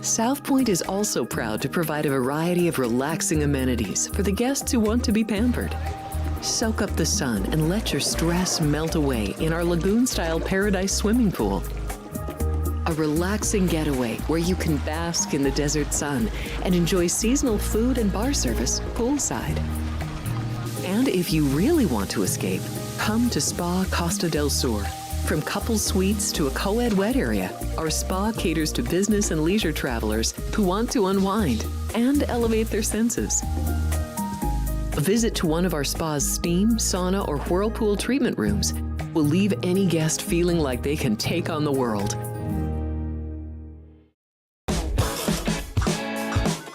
South Point is also proud to provide a variety of relaxing amenities for the guests who want to be pampered. Soak up the sun and let your stress melt away in our lagoon-style paradise swimming pool. A relaxing getaway where you can bask in the desert sun and enjoy seasonal food and bar service poolside. And if you really want to escape, come to Spa Costa del Sur. From couple suites to a co-ed wet area, our spa caters to business and leisure travelers who want to unwind and elevate their senses. A visit to one of our spa's steam, sauna, or whirlpool treatment rooms will leave any guest feeling like they can take on the world.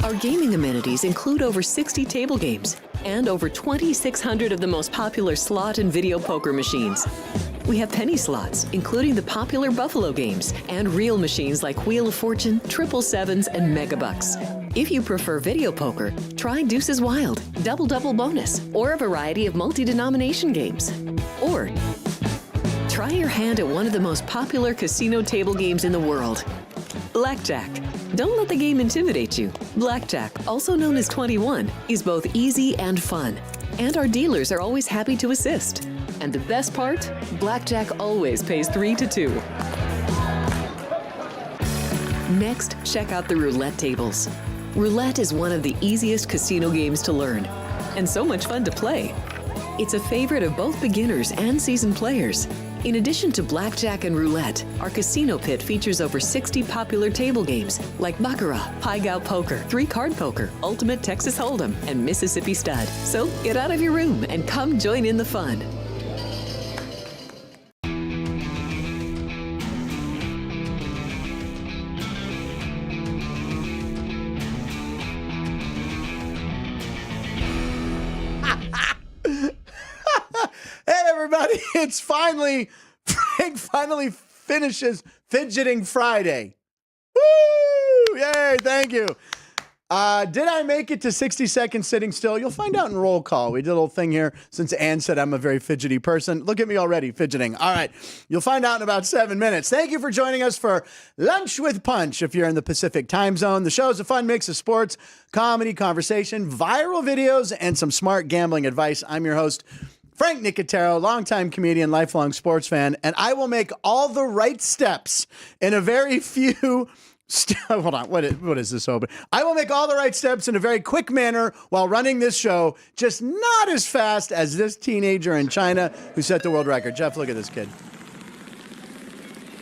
Our gaming amenities include over 60 table games and over 2,600 of the most popular slot and video poker machines. We have penny slots, including the popular Buffalo games, and real machines like Wheel of Fortune, Triple Sevens, and Megabucks. If you prefer video poker, try Deuces Wild, Double Double Bonus, or a variety of multi-denomination games. Or try your hand at one of the most popular casino table games in the world, Blackjack. Don't let the game intimidate you. Blackjack, also known as 21, is both easy and fun. And our dealers are always happy to assist. And the best part? Blackjack always pays 3 to 2. Next, check out the roulette tables. Roulette is one of the easiest casino games to learn, and so much fun to play. It's a favorite of both beginners and seasoned players. In addition to blackjack and roulette, our casino pit features over 60 popular table games like Baccarat, Pai Gow Poker, 3-Card Poker, Ultimate Texas Hold'em, and Mississippi Stud. So get out of your room and come join in the fun. It's Frank finally finishes Fidgeting Friday. Woo! Yay, thank you. Did I make it to 60 seconds sitting still? You'll find out in roll call. We did a little thing here since Ann said I'm a very fidgety person. Look at me already, fidgeting. All right, you'll find out in about 7 minutes. Thank you for joining us for Lunch with Punch if you're in the Pacific time zone. The show is a fun mix of sports, comedy, conversation, viral videos, and some smart gambling advice. I'm your host, Frank Nicotero, longtime comedian, lifelong sports fan, and I will make all the right steps in a very few... Hold on, what is this open? I will make all the right steps in a very quick manner while running this show, just not as fast as this teenager in China who set the world record. Jeff, look at this kid.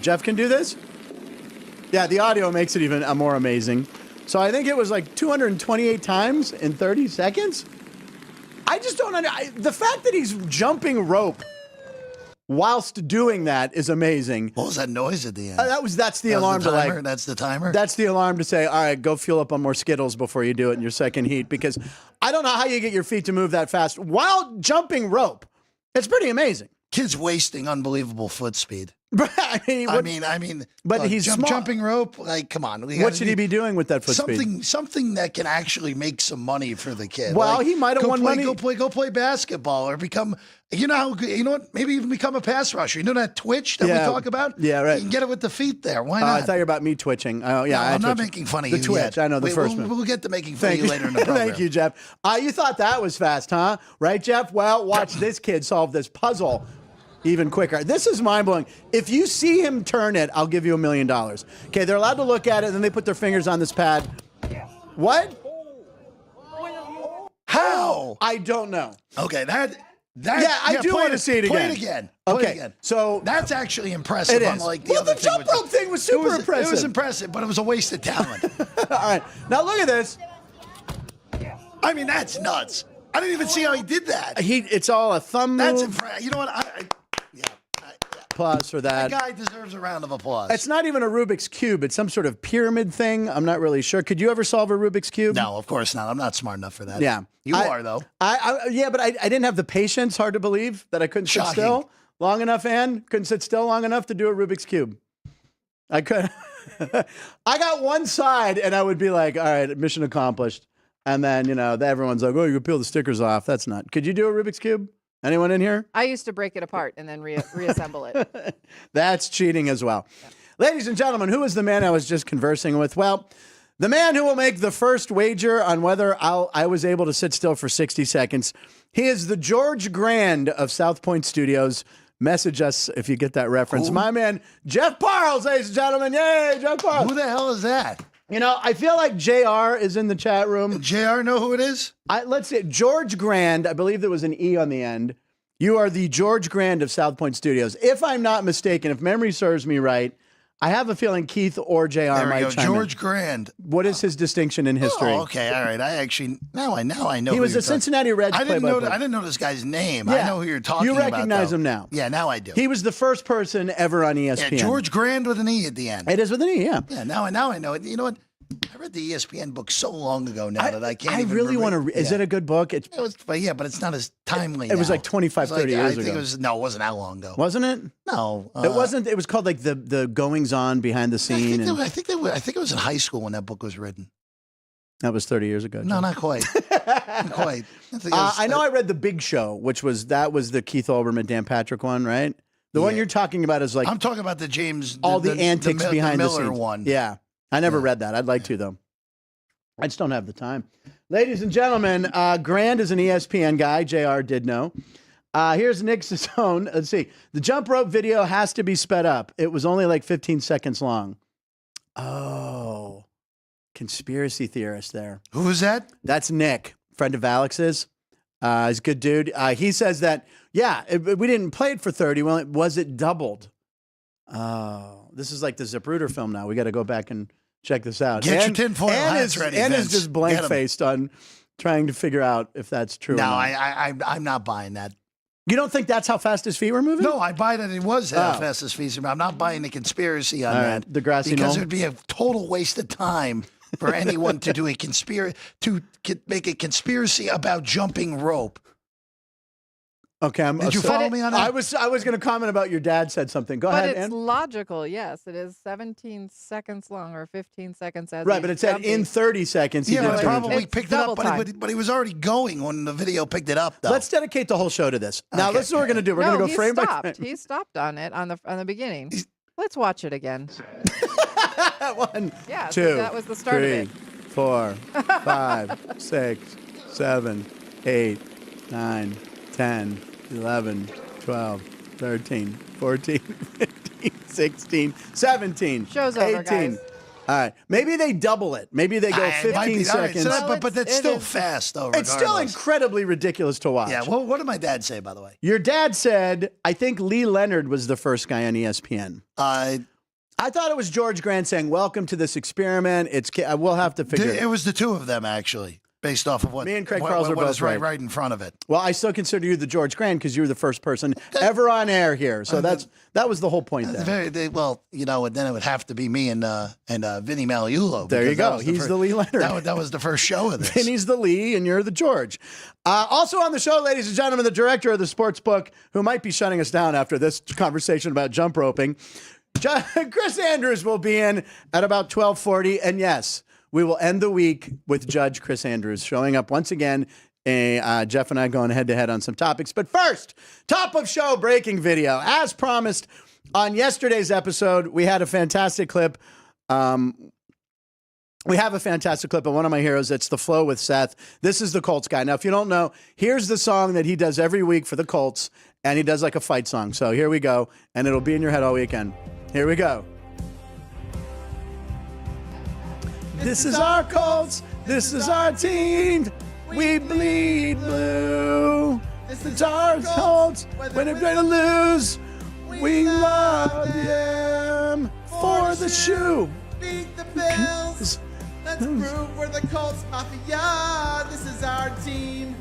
Jeff can do this? Yeah, the audio makes it even more amazing. So I think it was like 228 times in 30 seconds? I just don't understand. The fact that he's jumping rope whilst doing that is amazing. What was that noise at the end? That's the alarm to like. That's the timer? That's the alarm to say, all right, go fuel up on more Skittles before you do it in your second heat, because I don't know how you get your feet to move that fast while jumping rope. It's pretty amazing. Kid's wasting unbelievable foot speed. I mean, but he's jumping rope. Like, come on. What should he be doing with that foot speed? Something that can actually make some money for the kid. Well, he might have won money. Go play basketball or become. You know what? Maybe even become a pass rusher. You know that twitch that we talk about? Yeah, right. You can get it with the feet there. Why not? I thought you were about me twitching. Oh, yeah, no, I'm not making fun of you. The twitch. Yet. I know the first one. We'll get to making fun of you later in the program. Thank you, Jeff. You thought that was fast, huh? Right, Jeff? Well, watch this kid solve this puzzle even quicker. This is mind-blowing. If you see him turn it, I'll give you $1 million. Okay, they're allowed to look at it, and then they put their fingers on this pad. What? How? I don't know. Okay, I do want to see it again. Play it again. Play it again. So that's actually impressive. It is. Unlike the jump rope thing was super impressive. It was impressive, but it was a waste of talent. All right, now look at this. I mean, that's nuts. I didn't even see how he did that. It's all a thumb move. That's impressive. You know what? Applause for that. That guy deserves a round of applause. It's not even a Rubik's Cube. It's some sort of pyramid thing. I'm not really sure. Could you ever solve a Rubik's Cube? No, of course not. I'm not smart enough for that. Yeah. You are, though. Yeah, but I didn't have the patience, hard to believe, that I couldn't sit still long enough, Ann. Couldn't sit still long enough to do a Rubik's Cube. I could. I got one side, and I would be like, all right, mission accomplished. And then, everyone's like, oh, you can peel the stickers off. That's not. Could you do a Rubik's Cube? Anyone in here? I used to break it apart and then reassemble it. That's cheating as well. Yeah. Ladies and gentlemen, who is the man I was just conversing with? Well, The man who will make the first wager on whether I was able to sit still for 60 seconds. He is the George Grand of South Point Studios. Message us if you get that reference. Who? My man, Jeff Parles, ladies and gentlemen. Yay, Jeff Parles. Who the hell is that? You know, I feel like JR is in the chat room. JR know who it is? Let's see. George Grand, I believe there was an E on the end. You are the George Grand of South Point Studios. If I'm not mistaken, if memory serves me right, I have a feeling Keith or JR There we might go. chime George in. Grand. What is his distinction in history? Oh, okay, all right. I actually now I know. He who was you're a Cincinnati Reds I didn't play-by-play. I didn't know this guy's name. Yeah. I know who you're talking You about. recognize though. him now. Yeah, now I do. He was the first person ever on ESPN. Yeah, George Grand with an E at the end. It is with an E, yeah. Yeah, now I know it. You know what? I read the ESPN book so long ago now that I can't. I even really want to. Is yeah. it a good book? It was, but it's not as timely. It was now. like 25, It was 30 years I think ago. it was. No, it wasn't that long ago. Wasn't it? No, It wasn't. It was called like the goings on behind the I scene. think it was in high school when that book was written. That was 30 years ago. No, Joe. not quite. Not quite. I think it was, I know I read The Big Show, which was the Keith Olbermann, Dan Patrick one, right? The one Yeah. you're talking about is like I'm talking about the James. all the antics behind the Miller scenes. one. Yeah. I never Yeah. read that. I'd like to, though. I just don't have the time. Ladies and gentlemen, Grand is an ESPN guy. JR did know. Here's Nick's own. Let's see. The jump rope video has to be sped up. It was only like 15 seconds long. Oh, conspiracy theorist there. Who was that? That's Nick, friend of Alex's. He's a good dude. He says that, we didn't play it for 30. Well, was it doubled? Oh, this is like the Zapruder film now. We got to go back and check this out. Get your tinfoil hats ready, And is Vince. just blank-faced on trying to figure out if that's true or No, not. I'm not buying that. You don't think that's how fast his feet were moving? No, I buy that it was Oh. fastest feast. I'm not buying the conspiracy on All that. right, the grassy because knoll? it would be a total waste of time for anyone to do a make a conspiracy about jumping rope. Okay, Did you follow me on that? I was going to comment about your dad said something. Go But ahead, it's Ann. logical, yes. It is 17 seconds long or 15 seconds as Right, he's but it said jumping. in 30 seconds. He Yeah, did but it 30. probably It's picked it up, double time. but he was already going when the video picked it up, though. Let's dedicate the whole show to this. Now, Okay. this is what we're going to do. We're No, going to go he frame stopped. by frame. He stopped on it on the beginning. Let's watch it again. 1, Yeah, so 2, that was the start of 3, it. 4, 5, 6, 7, 8, 9, 10, 11, 12, 13, 14, 15, 16, 17, Show's over, 18. guys. All right. Maybe they double it. Maybe they go It might 15 be- all right, seconds. so that- Well, but that's it still is- fast, though. It's still regardless. incredibly ridiculous to watch. Yeah. Well, what did my dad say, by the way? Your dad said, I think Lee Leonard was the first guy on ESPN. I thought it was George Grant saying, welcome to this experiment. We'll have to figure It was the two of them, actually, based off of what Me and Craig what, Parles are what both is right, right. in front of it. Well, I still consider you the George Grant because you were the first person ever on air here. So that was the whole point there. And then it would have to be me and Vinny Magliulo. There you because that go. was He's the Lee Leonard. That was the first show of this. Vinny's the Lee and you're the George. Also on the show, ladies and gentlemen, the director of the sports book, who might be shutting us down after this conversation about jump roping, Chris Andrews will be in at about 12:40. And yes, we will end the week with Judge Chris Andrews showing up once again. Jeff and I going head-to-head on some topics. But first, top of show breaking video. As promised on yesterday's episode, we had a fantastic clip. We have a fantastic clip of one of my heroes. It's the Flow with Seth. This is the Colts guy. Now, if you don't know, here's the song that he does every week for the Colts, and he does like a fight song. So here we go, and it'll be in your head all weekend. Here we go. This is our Colts. This is our team. We bleed blue. This is our Colts. When they're going to lose, we love them for the shoe. Beat the Bills. Let's prove we're the Colts Mafia. This is our team.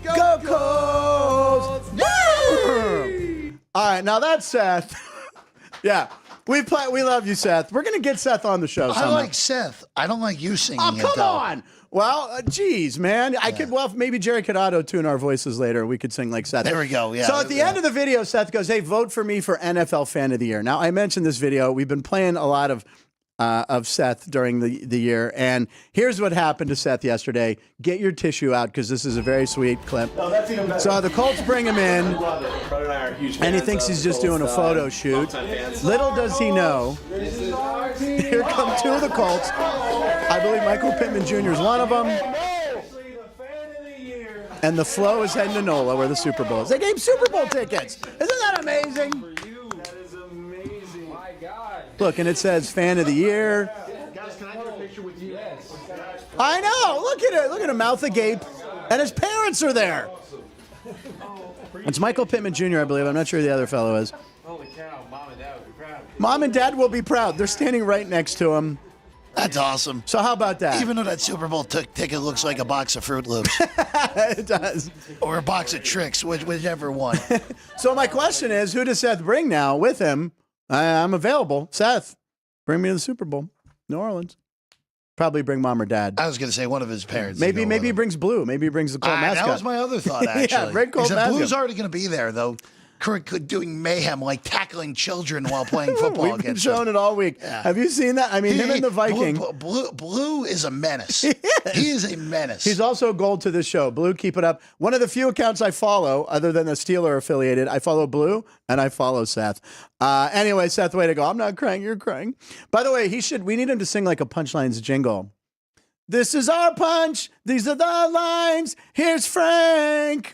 Go Colts! Woo! All right, now that's Seth. Yeah, we love you, Seth. We're gonna get Seth on the show. I somehow. like Seth. I don't like you singing Oh, it, come though. on. Well, geez, man. I could, maybe Jerry could auto-tune our voices later. We could sing like Seth. There we go, yeah. So at the end of the video, Seth goes, hey, vote for me for NFL Fan of the Year. Now, I mentioned this video. We've been playing a lot of Seth during the year. And here's what happened to Seth yesterday. Get your tissue out because this is a very sweet clip. No, that's even better. So the Colts bring him in, Brother and I are huge and he fans thinks of he's the just Colts, doing a photo shoot. longtime fans. Little does he know, This is our Here come two of the Colts. I believe Michael Pittman Jr. is one of them. And the Flow is heading to NOLA, where the Super Bowl is. They gave Super Bowl tickets. Isn't that amazing? That is amazing. My God. Look, and it says Fan of the Year. Guys, can I get a picture with you? Yes. I know. Look at it. Look at him, mouth agape. And his parents are there. It's Michael Pittman Jr., I believe. I'm not sure who the other fellow is. Holy cow, Mom and Dad will be proud. Mom and Dad will be proud. They're standing right next to him. That's awesome. So how about that? Even though that Super Bowl ticket looks like a box of Fruit Loops. It does. Or a box of Tricks, whichever one. So my question is, who does Seth bring now with him? I'm available. Seth, bring me to the Super Bowl. New Orleans. Probably bring Mom or Dad. I was going to say one of his parents. Maybe he brings Blue. Maybe he brings the Colt mascot. That was my other thought, actually. Yeah, bring Colt Except mascot. Blue's already going to be there, though. Doing mayhem, like tackling children while playing football We've been against showing them. it all week. Yeah. Have you seen that? I mean, him and the Viking. Blue is a menace. He is a menace. He's also gold to this show. Blue, keep it up. One of the few accounts I follow, other than the Steeler affiliated, I follow Blue and I follow Seth. Anyway, Seth, way to go. I'm not crying. You're crying. By the way, we need him to sing like a Punchlines jingle. This is our punch. These are the lines. Here's Frank.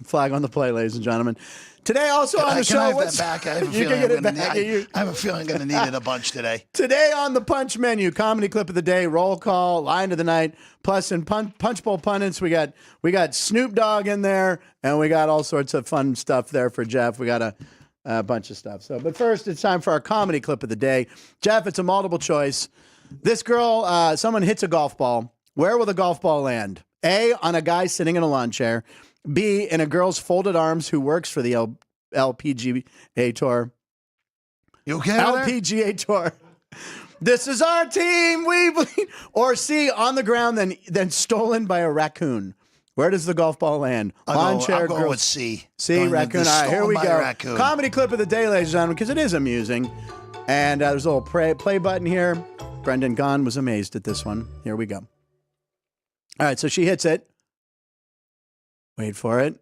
Flag on the play, ladies and gentlemen. Today, also on the show, I have that back? I have a feeling I'm going to need it a bunch today. Today on the Punch menu, comedy clip of the day, roll call, line of the night, plus in Punch Bowl pundits, we got Snoop Dogg in there, and we got all sorts of fun stuff there for Jeff. We got a bunch of stuff. But first, it's time for our comedy clip of the day. Jeff, it's a multiple choice. This girl, someone hits a golf ball. Where will the golf ball land? A, on a guy sitting in a lawn chair. B, in a girl's folded arms who works for the LPGA Tour. You okay over there? LPGA Tour. This is our team. We bleed. Or C, on the ground, then stolen by a raccoon. Where does the golf ball land? Lawn chair. I'll go girl. with C. C, raccoon. All right, here we go. Raccoon. Comedy clip of the day, ladies and gentlemen, because it is amusing. And there's a little play button here. Brendan Gaughan was amazed at this one. Here we go. All right, so she hits it. Wait for it.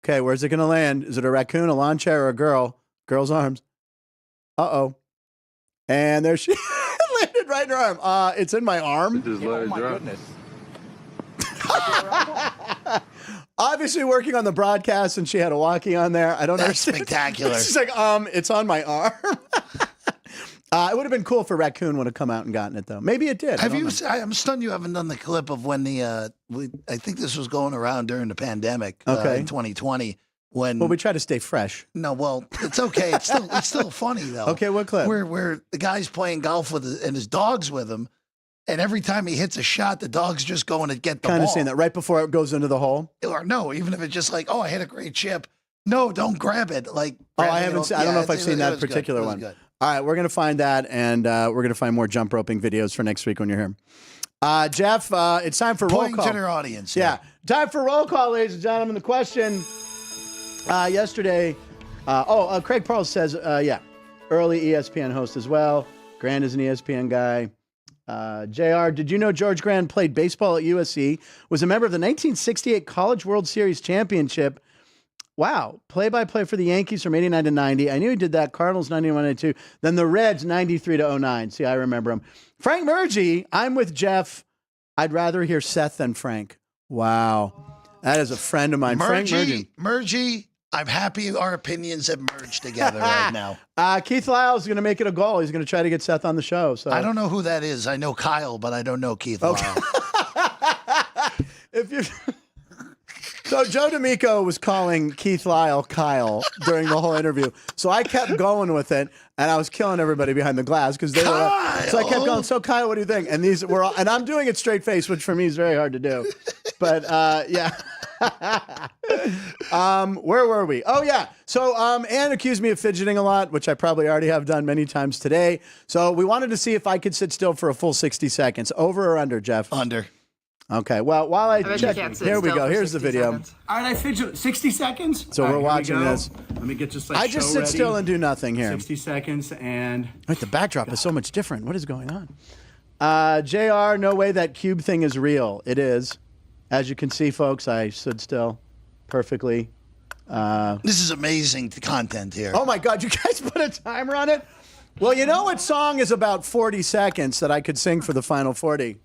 Okay, where's it going to land? Is it a raccoon, a lawn chair, or a girl? Girl's arms. Uh-oh. And there she landed right in her arm. It's in my arm. Just let it drop. Obviously working on the broadcast, and she had a walkie on there. I don't That's understand. spectacular. She's like, it's on my arm. It would have been cool if a raccoon would have come out and gotten it, though. Maybe it did. I'm stunned you haven't done the clip of when I think this was going around during the pandemic in 2020. Well, we try to stay fresh. No, well, it's okay. It's still funny though. Okay, what clip? Where the guy's playing golf and his dog's with him, and every time he hits a shot, the dog's just going to get the ball. Kind of seeing that right before it goes into the hole. Or no, even if it's just like, I hit a great chip. No, don't grab it. Like, I haven't. I don't know if I've seen that particular one. Good. All right, we're gonna find that, and we're gonna find more jump roping videos for next week when you're here. Jeff, it's time for roll Pointing call. to their audience. Yeah, time for roll call, ladies and gentlemen. The question yesterday. Craig Parles says, early ESPN host as well. Grand is an ESPN guy. JR, did you know George Grand played baseball at USC? Was a member of the 1968 College World Series Championship. Wow. Play-by-play for the Yankees from 89 to 90. I knew he did that. Cardinals 91 92. Then the Reds 93 to 09. See, I remember him. Frank Murgy, I'm with Jeff. I'd rather hear Seth than Frank. Wow. That is a friend of mine. Frank Murgy, I'm happy our opinions have merged together right now. Keith Lyle's going to make it a goal. He's going to try to get Seth on the show. So I don't know who that is. I know Kyle, but I don't know Keith Lyle. So Joe D'Amico was calling Keith Lyle Kyle during the whole interview. So I kept going with it, and I was killing everybody behind the glass because they were. So I kept going. So Kyle, what do you think? And these were all, and I'm doing it straight face, which for me is very hard to do. But yeah. Where were we? Oh yeah. So Ann accused me of fidgeting a lot, which I probably already have done many times today. So we wanted to see if I could sit still for a full 60 seconds. Over or under, Jeff? Under. Okay, well, while I check, here we go. Here's the video. Seconds. All right, I fidget 60 seconds. So we're watching this. Let me get just like I just sit still and do nothing here. 60 seconds and... Wait, the backdrop is so much different. What is going on? JR, no way that cube thing is real. It is. As you can see, folks, I stood still perfectly. This is amazing content here. Oh, my God. You guys put a timer on it? Well, you know what song is about 40 seconds that I could sing for the final 40?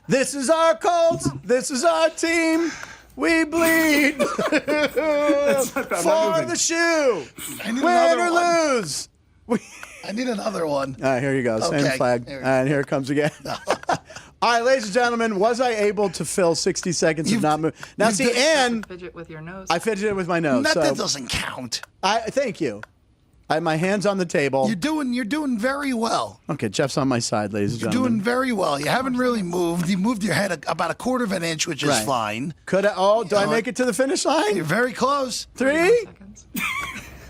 This is our Colts. This is our team. We bleed for the shoe. Win or lose. I need another one. All right, here you go. Same Okay. flag. And here it comes again. All right, ladies and gentlemen, was I able to fill 60 seconds of not moving? Now, see, and Fidget with your nose. I fidgeted with my nose. That So doesn't count. thank you. I have my hands on the table. You're doing very well. Okay, Jeff's on my side, ladies and You're gentlemen. doing very well. You haven't really moved. You moved your head about a quarter of an inch, which is Right. fine. Do I make it to the finish You're line? very close. 3? Seconds.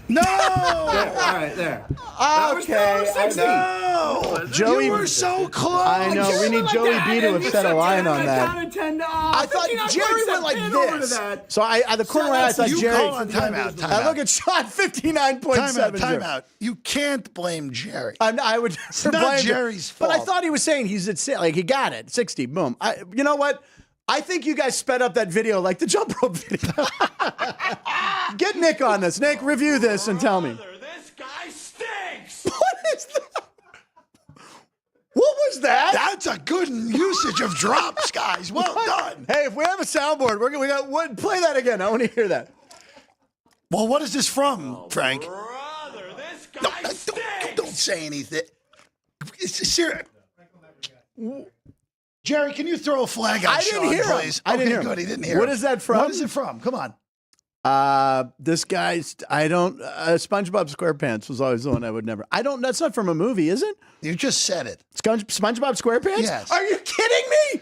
No! All right, there. That was Okay, 60. No! Joey- You were so close. I know. We need Joey B to have set a line on that. I thought Jerry went like this. So the corner I thought You Jerry. call on timeout. I look at shot 59.7. Timeout. You can't blame Jerry. I would not blame Jerry's But I fault. thought he was saying he's at like he got it 60. Boom. You know what? I think you guys sped up that video like the jump rope video. Get Nick on this. Nick, review this and tell me. This guy stinks. What is that? What was that? That's a good usage of drops, guys. Well done. Hey, if we have a soundboard, we got what? Play that again. I want to hear that. Well, what is this from, Frank? Brother, this No, guy stinks. don't say anything. It's serious. Jerry, can you throw a flag out I didn't Sean, hear him. please? I didn't hear him. Good. He didn't hear What him. is that from? What is it from? Come on. This guy's, SpongeBob SquarePants was always the one I would never. That's not from a movie, is it? You just said it. SpongeBob SquarePants? Yes. Are you kidding me?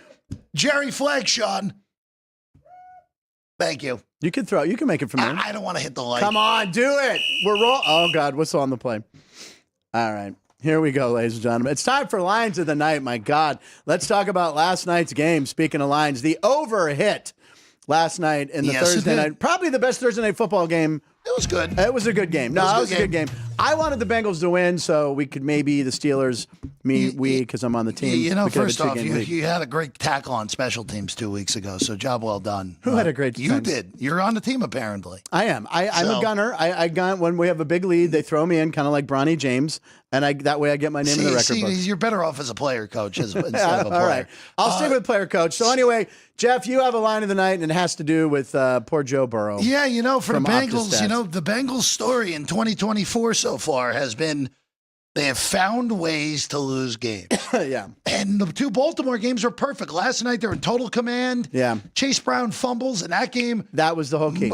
Jerry flag, Sean. Thank you. You can make it from there. I don't want to hit the light. Come on, do it. We're roll. Oh, God, whistle on the play. All right. Here we go, ladies and gentlemen. It's time for Lines of the Night. My God. Let's talk about last night's game. Speaking of lines, the over hit last night in the Yes, it Thursday did. night. Probably the best Thursday night football game. It was good. It was a good game. No, it was a good game. I wanted the Bengals to win, so we could maybe the Steelers, because I'm on the team. You know, we could have a first off, two-game lead. you had a great tackle on special teams 2 weeks ago, so job well done. Who had a great You time? did. You're on the team, apparently. I am. I'm So- a gunner. I gun when we have a big lead. They throw me in, kind of like Bronny James, and that way I get my name in the record book. You're better off as a player coach instead of a player. All right. I'll stick with player coach. So anyway, Jeff, you have a line of the night, and it has to do with poor Joe Burrow. Yeah, for the From Bengals, OptaStats. the Bengals story in 2024 so far has been they have found ways to lose games. Yeah. And the 2 Baltimore games were perfect. Last night they were in total command. Yeah. Chase Brown fumbles, and that game That was the whole key.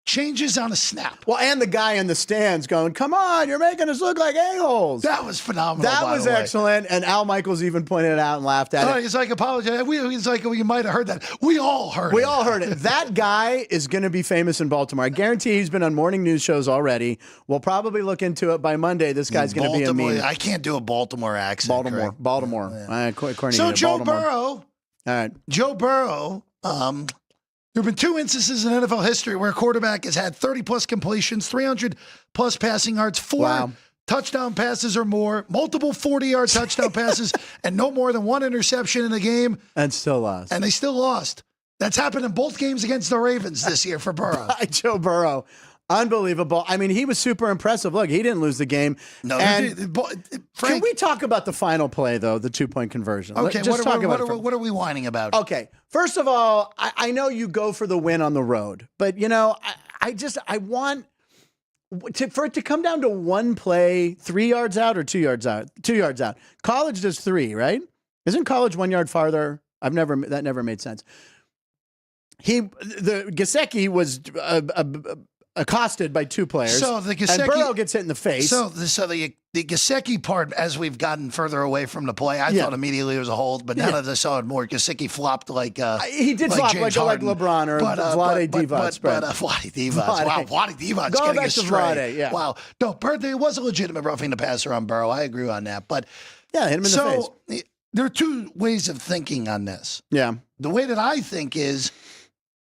changes on a snap. Well, and the guy in the stands going, "Come on, you're making us look like a-holes." That was phenomenal. That by was the way. excellent. And Al Michaels even pointed it out and laughed at Oh, it. he's like, apologize. He's like, well, you might have heard that. We all heard it. We all heard it. That guy is going to be famous in Baltimore. I guarantee he's been on morning news shows already. We'll probably look into it by Monday. This guy's going to be a Baltimore. meme. I can't do a Baltimore accent. correct? Baltimore. According So to Joe Baltimore. Burrow, All right. Joe Burrow, there have been 2 instances in NFL history where a quarterback has had 30-plus completions, 300-plus passing yards, 4 Wow. touchdown passes or more, multiple 40-yard touchdown passes, and no more than 1 interception in a game, And still lost. and they still lost. That's happened in both games against the Ravens this year for Burrow. Joe Burrow. Unbelievable. I mean, he was super impressive. Look, he didn't lose the game. No, And Frank, can we talk about the final play, though, the 2-point conversion? okay, Just talk about it for- what are we whining about? Okay. First of all, I know you go for the win on the road, but I want for it to come down to one play, 3 yards out or 2 yards out. 2 yards out. College does 3, right? Isn't college 1 yard farther? That never made sense. Gesicki was accosted by 2 players. So the and Gesicki- Burrow gets hit in the face. So the Gesicki part, as we've gotten further away from the play, I Yeah. thought immediately it was a hold, but now that I saw it more, Gesicki flopped like he did flop James like Harden. LeBron or Vlade Divac spread. Vlade Divac. Wow, Vlade Divac Going getting back us to straight. Vlade, yeah. Wow. No, it was a legitimate roughing the passer on Burrow. I agree on that. But Yeah, hit him in the face. there are 2 ways of thinking on this. Yeah. The way that I think is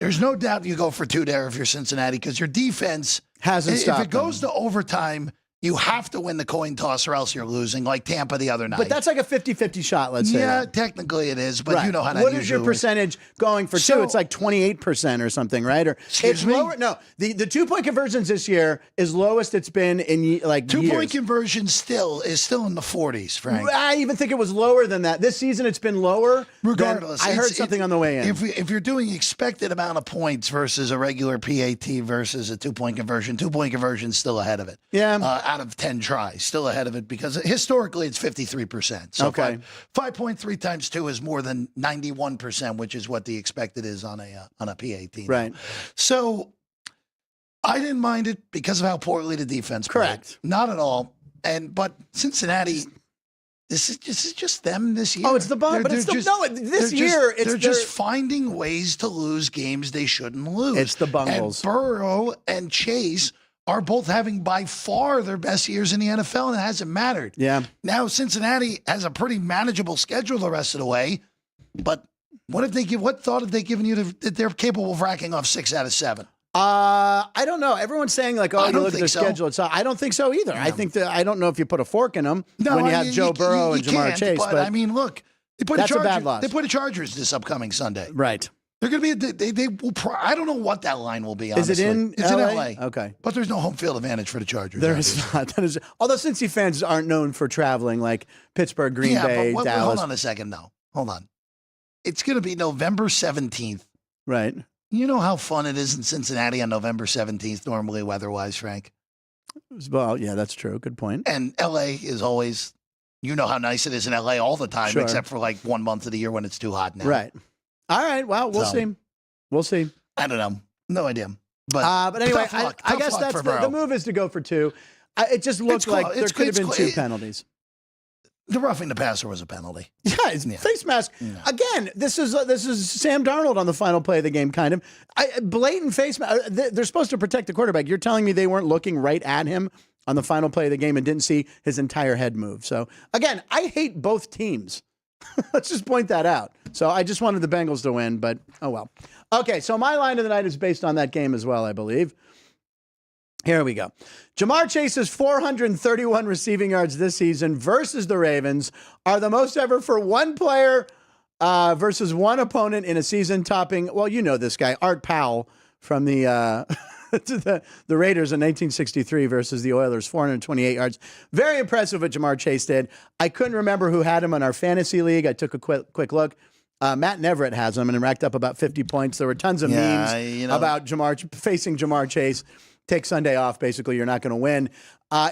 there's no doubt you go for 2 there if you're Cincinnati because your defense Hasn't if stopped it goes to overtime, You have to win the coin toss or else you're losing, like Tampa the other night. But that's like a 50-50 shot, let's say. Yeah, that. technically it is, but Right. you know how that What usually is your works. percentage going for two? It's like 28% or something, right? Or Excuse it's me? lower. No, the 2-point conversions this year is lowest it's been in like 2-point years. conversion is still in the 40s, Frank. I even think it was lower than that. This season it's been lower. Regardless, I heard something on the way in. If you're doing expected amount of points versus a regular PAT versus a 2-point conversion, 2-point conversion is still ahead of it. Yeah. Out of 10 tries, still ahead of it because historically it's 53%. So Okay. 5.3 times 2 is more than 91%, which is what the expected is on a PAT. now. Right. So I didn't mind it because of how poorly the defense played. Correct. Not at all. But Cincinnati. This is just them this year. Oh, it's the bottom, but it's They're this year. they're just finding ways to lose games they shouldn't lose. It's the Bungles. And Burrow and Chase are both having by far their best years in the NFL, and it hasn't mattered. Yeah. Now Cincinnati has a pretty manageable schedule the rest of the way, but what thought have they given you that they're capable of racking off 6 out of 7? I don't know. Everyone's saying like, I you don't look at think their so. schedule. I don't think so either. I think that I don't know if you put a fork in them when you have Joe Burrow and Jamar can't, Chase. But I mean, look, they put that's a Chargers, bad loss. They put the Chargers this upcoming Sunday. Right. They're going to be. They will. I don't know what that line will be. Is Honestly. it in It's LA? in LA. Okay. But there's no home field advantage for the Chargers. There obviously. is not. That is, although Cincy fans aren't known for traveling like Pittsburgh, Green Bay, but Dallas. hold on a second, though. Hold on. It's going to be November 17th. Right. You know how fun it is in Cincinnati on November 17th, normally weather-wise, Frank? Well, yeah, that's true. Good point. And LA is always, you know how nice it is in LA all the time, Sure. except for like 1 month of the year when it's too hot now. Right. All right. Well, we'll So- see. We'll see. I don't know. No idea. But Anyway, tough luck. I Tough guess luck that's for the Burrow. move is to go for 2. It just looked It's like close. there It's could have close. been 2 It's- penalties. The roughing the passer was a penalty. Yeah, his Yeah. face mask. Yeah. Again, this is Sam Darnold on the final play of the game, kind of. Blatant face mask. They're supposed to protect the quarterback. You're telling me they weren't looking right at him on the final play of the game and didn't see his entire head move. So, again, I hate both teams. Let's just point that out. So I just wanted the Bengals to win, but oh well. Okay, so my line of the night is based on that game as well, I believe. Here we go. Jamar Chase's 431 receiving yards this season versus the Ravens are the most ever for one player versus one opponent in a season, topping, well, you know this guy, Art Powell from the the Raiders in 1963 versus the Oilers, 428 yards. Very impressive what Jamar Chase did. I couldn't remember who had him in our fantasy league. I took a quick look. Matt Neverett has him and racked up about 50 points. There were tons of memes about facing Jamar Chase. Take Sunday off, basically, you're not going to win.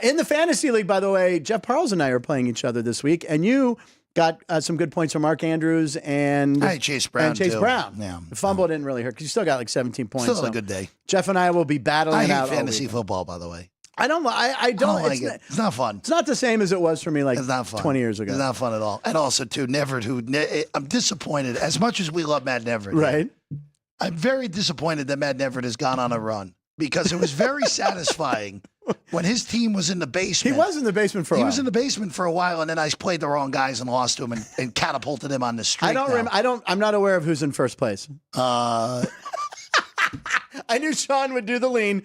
In the fantasy league, by the way, Jeff Parles and I are playing each other this week, and you got some good points from Mark Andrews and Chase Brown. too. Yeah. The fumble didn't really hurt because you still got like 17 points. Still so a good day. Jeff and I will be battling I it hate out all fantasy week. football, by the way. I don't like it. It's not fun. It's not the same as it was for me like It's not fun. 20 years ago. It's not fun at all. And also, too, Neverett, I'm disappointed. As much as we love Matt Neverett, Right. I'm very disappointed that Matt Neverett has gone on a run because it was very satisfying when his team was in the basement. He was in the basement for a while. He was in the basement for a while, and then I played the wrong guys and lost to him and catapulted him on the street. I'm not aware of who's in first place. I knew Sean would do the lean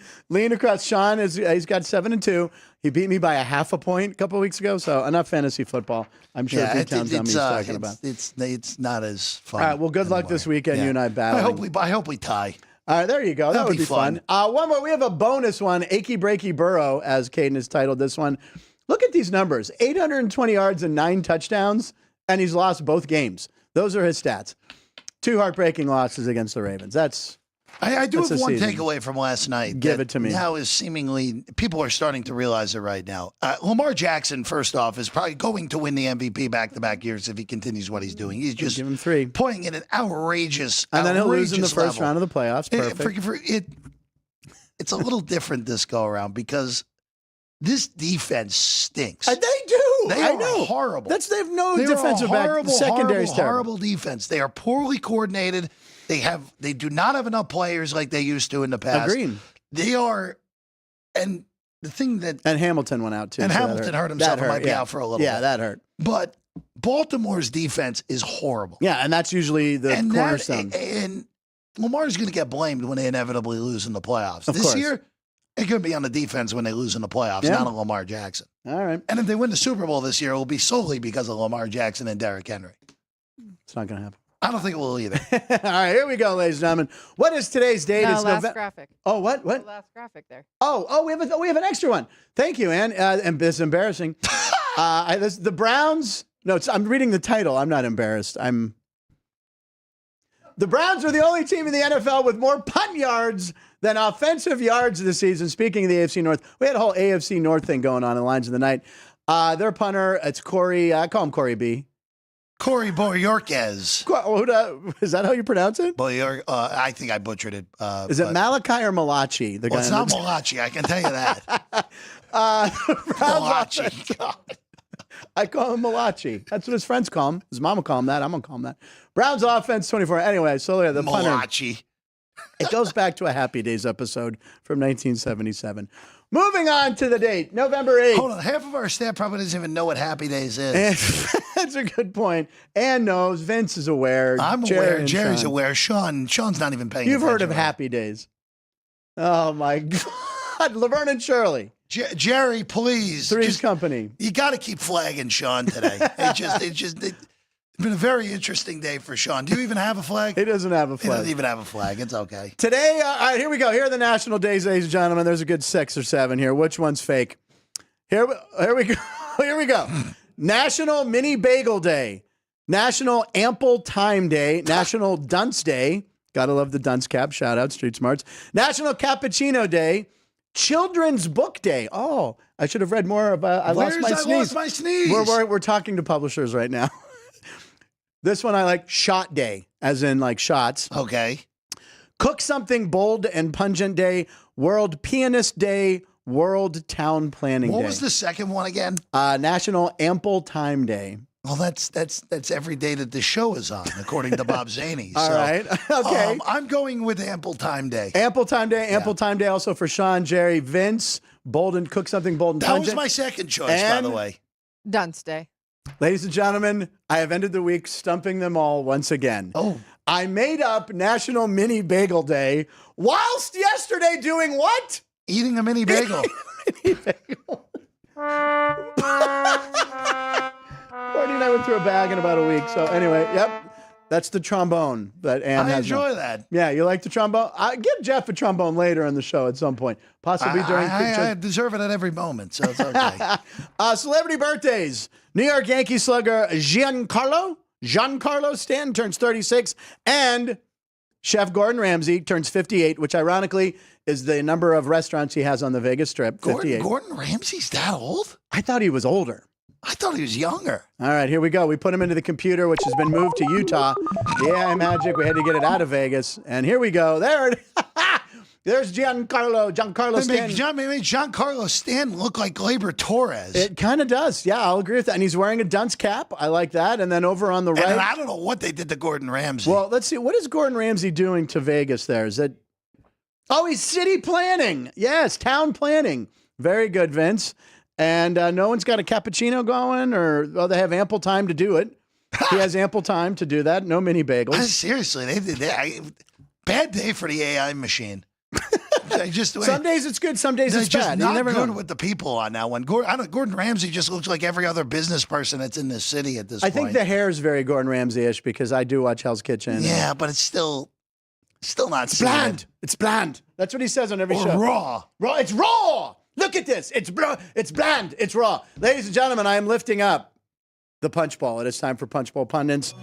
across. Sean he's got 7-2. He beat me by a half a point a couple of weeks ago. So enough fantasy football. I'm sure Big Town Dummy's talking about. It's not as fun. All right. Well, good luck anymore. this weekend. Yeah. You and I battle. I hope we tie. All right, there you go. That That'd would be be fun. fun. One more. We have a bonus one. Achy Breaky Burrow, as Caden has titled this one. Look at these numbers: 820 yards and 9 touchdowns, and he's lost both games. Those are his stats. 2 heartbreaking losses against the Ravens. I do That's have a one season. takeaway from last night. Give that it to me. Now is seemingly people are starting to realize it right now. Lamar Jackson, first off, is probably going to win the MVP back-to-back years if he continues what he's doing. He's just Give him 3. playing at an outrageous, And then he'll lose in the outrageous first level. round of the playoffs. Perfect. It's a little different this go around because this defense stinks. They do. They I are know. horrible. They have no They're defensive a horrible, back. Secondary's terrible. horrible defense. They are poorly coordinated. They do not have enough players like they used to in the past. Agreed. They are, and the thing that And Hamilton went out too. and so that Hamilton hurt himself and might be out for a little bit. Yeah, that hurt. But Baltimore's defense is horrible. Yeah, and that's usually the cornerstone. And Lamar's going to get blamed when they inevitably lose in the playoffs. Of This course. year, It could be on the defense when they lose in the playoffs, not on Lamar Jackson. All right. And if they win the Super Bowl this year, it will be solely because of Lamar Jackson and Derrick Henry. It's not going to happen. I don't think it will either. All right, here we go, ladies and gentlemen. What is today's date? No, It's last graphic. Oh, what? The last graphic there. Oh, we have an extra one. Thank you, Ann. And it's embarrassing. The Browns. No, I'm reading the title. I'm not embarrassed. The Browns are the only team in the NFL with more punt yards than offensive yards this season. Speaking of the AFC North, we had a whole AFC North thing going on in Lines of the Night. Their punter, it's Corey. I call him Corey B. Corey Boyorquez. Is that how you pronounce it? I think I butchered it. Is it Malachi or Malachi? Well, it's not Malachi. I can tell you that. Malachi. I call him Malachi. That's what his friends call him. His mom will call him that. I'm going to call him that. Browns offense 24. Anyway, so the punter. Malachi. It goes back to a Happy Days episode from 1977. Moving on to the date, November 8th. Hold on. Half of our staff probably doesn't even know what Happy Days is. That's a good point. Ann knows. Vince is aware. I'm aware. Jerry's aware. Sean's not even paying attention. You've heard of Happy Days. Oh, my God. Laverne and Shirley. Jerry, please. Three's Company. You got to keep flagging Sean today. It's been a very interesting day for Sean. Do you even have a flag? He doesn't have a flag. He doesn't even have a flag. It's okay. Today, all right, here we go. Here are the national days, ladies and gentlemen. There's a good 6 or 7 here. Which one's fake? Here we go. Here we go. National Mini Bagel Day. National Ample Time Day. National Dunce Day. Gotta love the dunce cap. Shout out, Street Smarts. National Cappuccino Day. Children's Book Day. Oh, I should have read more about. I lost my sneeze. We're talking to publishers right now. This one I like. Shot Day, as in like shots. Okay. Cook Something Bold and Pungent Day. World Pianist Day. World Town Planning Day. What was the second one again? National Ample Time Day. Well, that's every day that the show is on, according to Bob Zaney. All right. Okay. I'm going with Ample Time Day. Ample Time Day. Ample Time Day also for Sean, Jerry, Vince. Bold and Cook Something Bold and Pungent. That was my second choice, by the way. Dunce Day. Ladies and gentlemen, I have ended the week stumping them all once again. Oh. I made up National Mini Bagel Day whilst yesterday doing what? Eating a mini bagel. Mini bagel. Courtney and I went through a bag in about a week. So anyway, yep. That's the trombone that Ann has. I enjoy that. Yeah, you like the trombone? Give Jeff a trombone later in the show at some point. Possibly during... I deserve it at every moment, so it's okay. Celebrity birthdays. New York Yankees slugger Giancarlo Stanton turns 36. And Chef Gordon Ramsay turns 58, which ironically is the number of restaurants he has on the Vegas Strip. 58. Gordon Ramsay's that old? I thought he was older. I thought he was younger. All right, here we go. We put him into the computer, which has been moved to Utah. Yeah, magic. We had to get it out of Vegas. And here we go. There it is. There's Giancarlo Stanton. Maybe Giancarlo Stanton look like Gleyber Torres. It kind of does. Yeah, I'll agree with that. And he's wearing a dunce cap. I like that. And then over on the right. And I don't know what they did to Gordon Ramsay. Well, let's see. What is Gordon Ramsay doing to Vegas there? Is it... Oh, he's city planning. Yes, town planning. Very good, Vince. And no one's got a cappuccino going, or they have ample time to do it. He has ample time to do that. No mini bagels. Seriously, they did that. Bad day for the AI machine. Some days it's good, some days it's bad. Not you never good with the people on that one. Gordon Ramsay just looks like every other business person that's in this city at this point. I think the hair is very Gordon Ramsay-ish because I do watch Hell's Kitchen. Yeah, but it's still not bland. It's bland. That's what he says on every show. Raw. It's raw. Look at this. It's bland. It's raw. Ladies and gentlemen, I am lifting up the punch ball. It is time for Punch Bowl Pundits.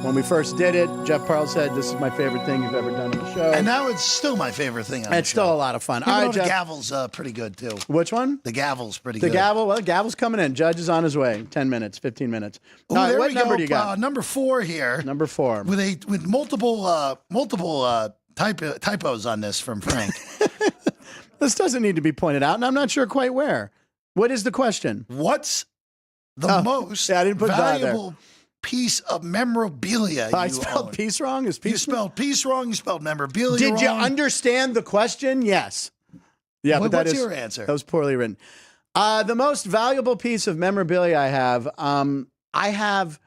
When we first did it, Jeff Parles said, this is my favorite thing you've ever done on the show. And now it's still my favorite thing on the show. It's still a lot of fun. All right, Jeff. The gavel's pretty good, too. Which one? The gavel's pretty good. The gavel? Well, the gavel's coming in. Judge is on his way. 10 minutes, 15 minutes. What number do you got? Number 4 here. Number 4. With multiple typos on this from Frank. This doesn't need to be pointed out, and I'm not sure quite where. What is the question? What's the most I didn't put valuable piece of memorabilia I spelled peace wrong? You spelled peace wrong. You spelled memorabilia wrong. Did you understand the question? Yes. Yeah, but what's your answer? That was poorly written. The most valuable piece of memorabilia I have,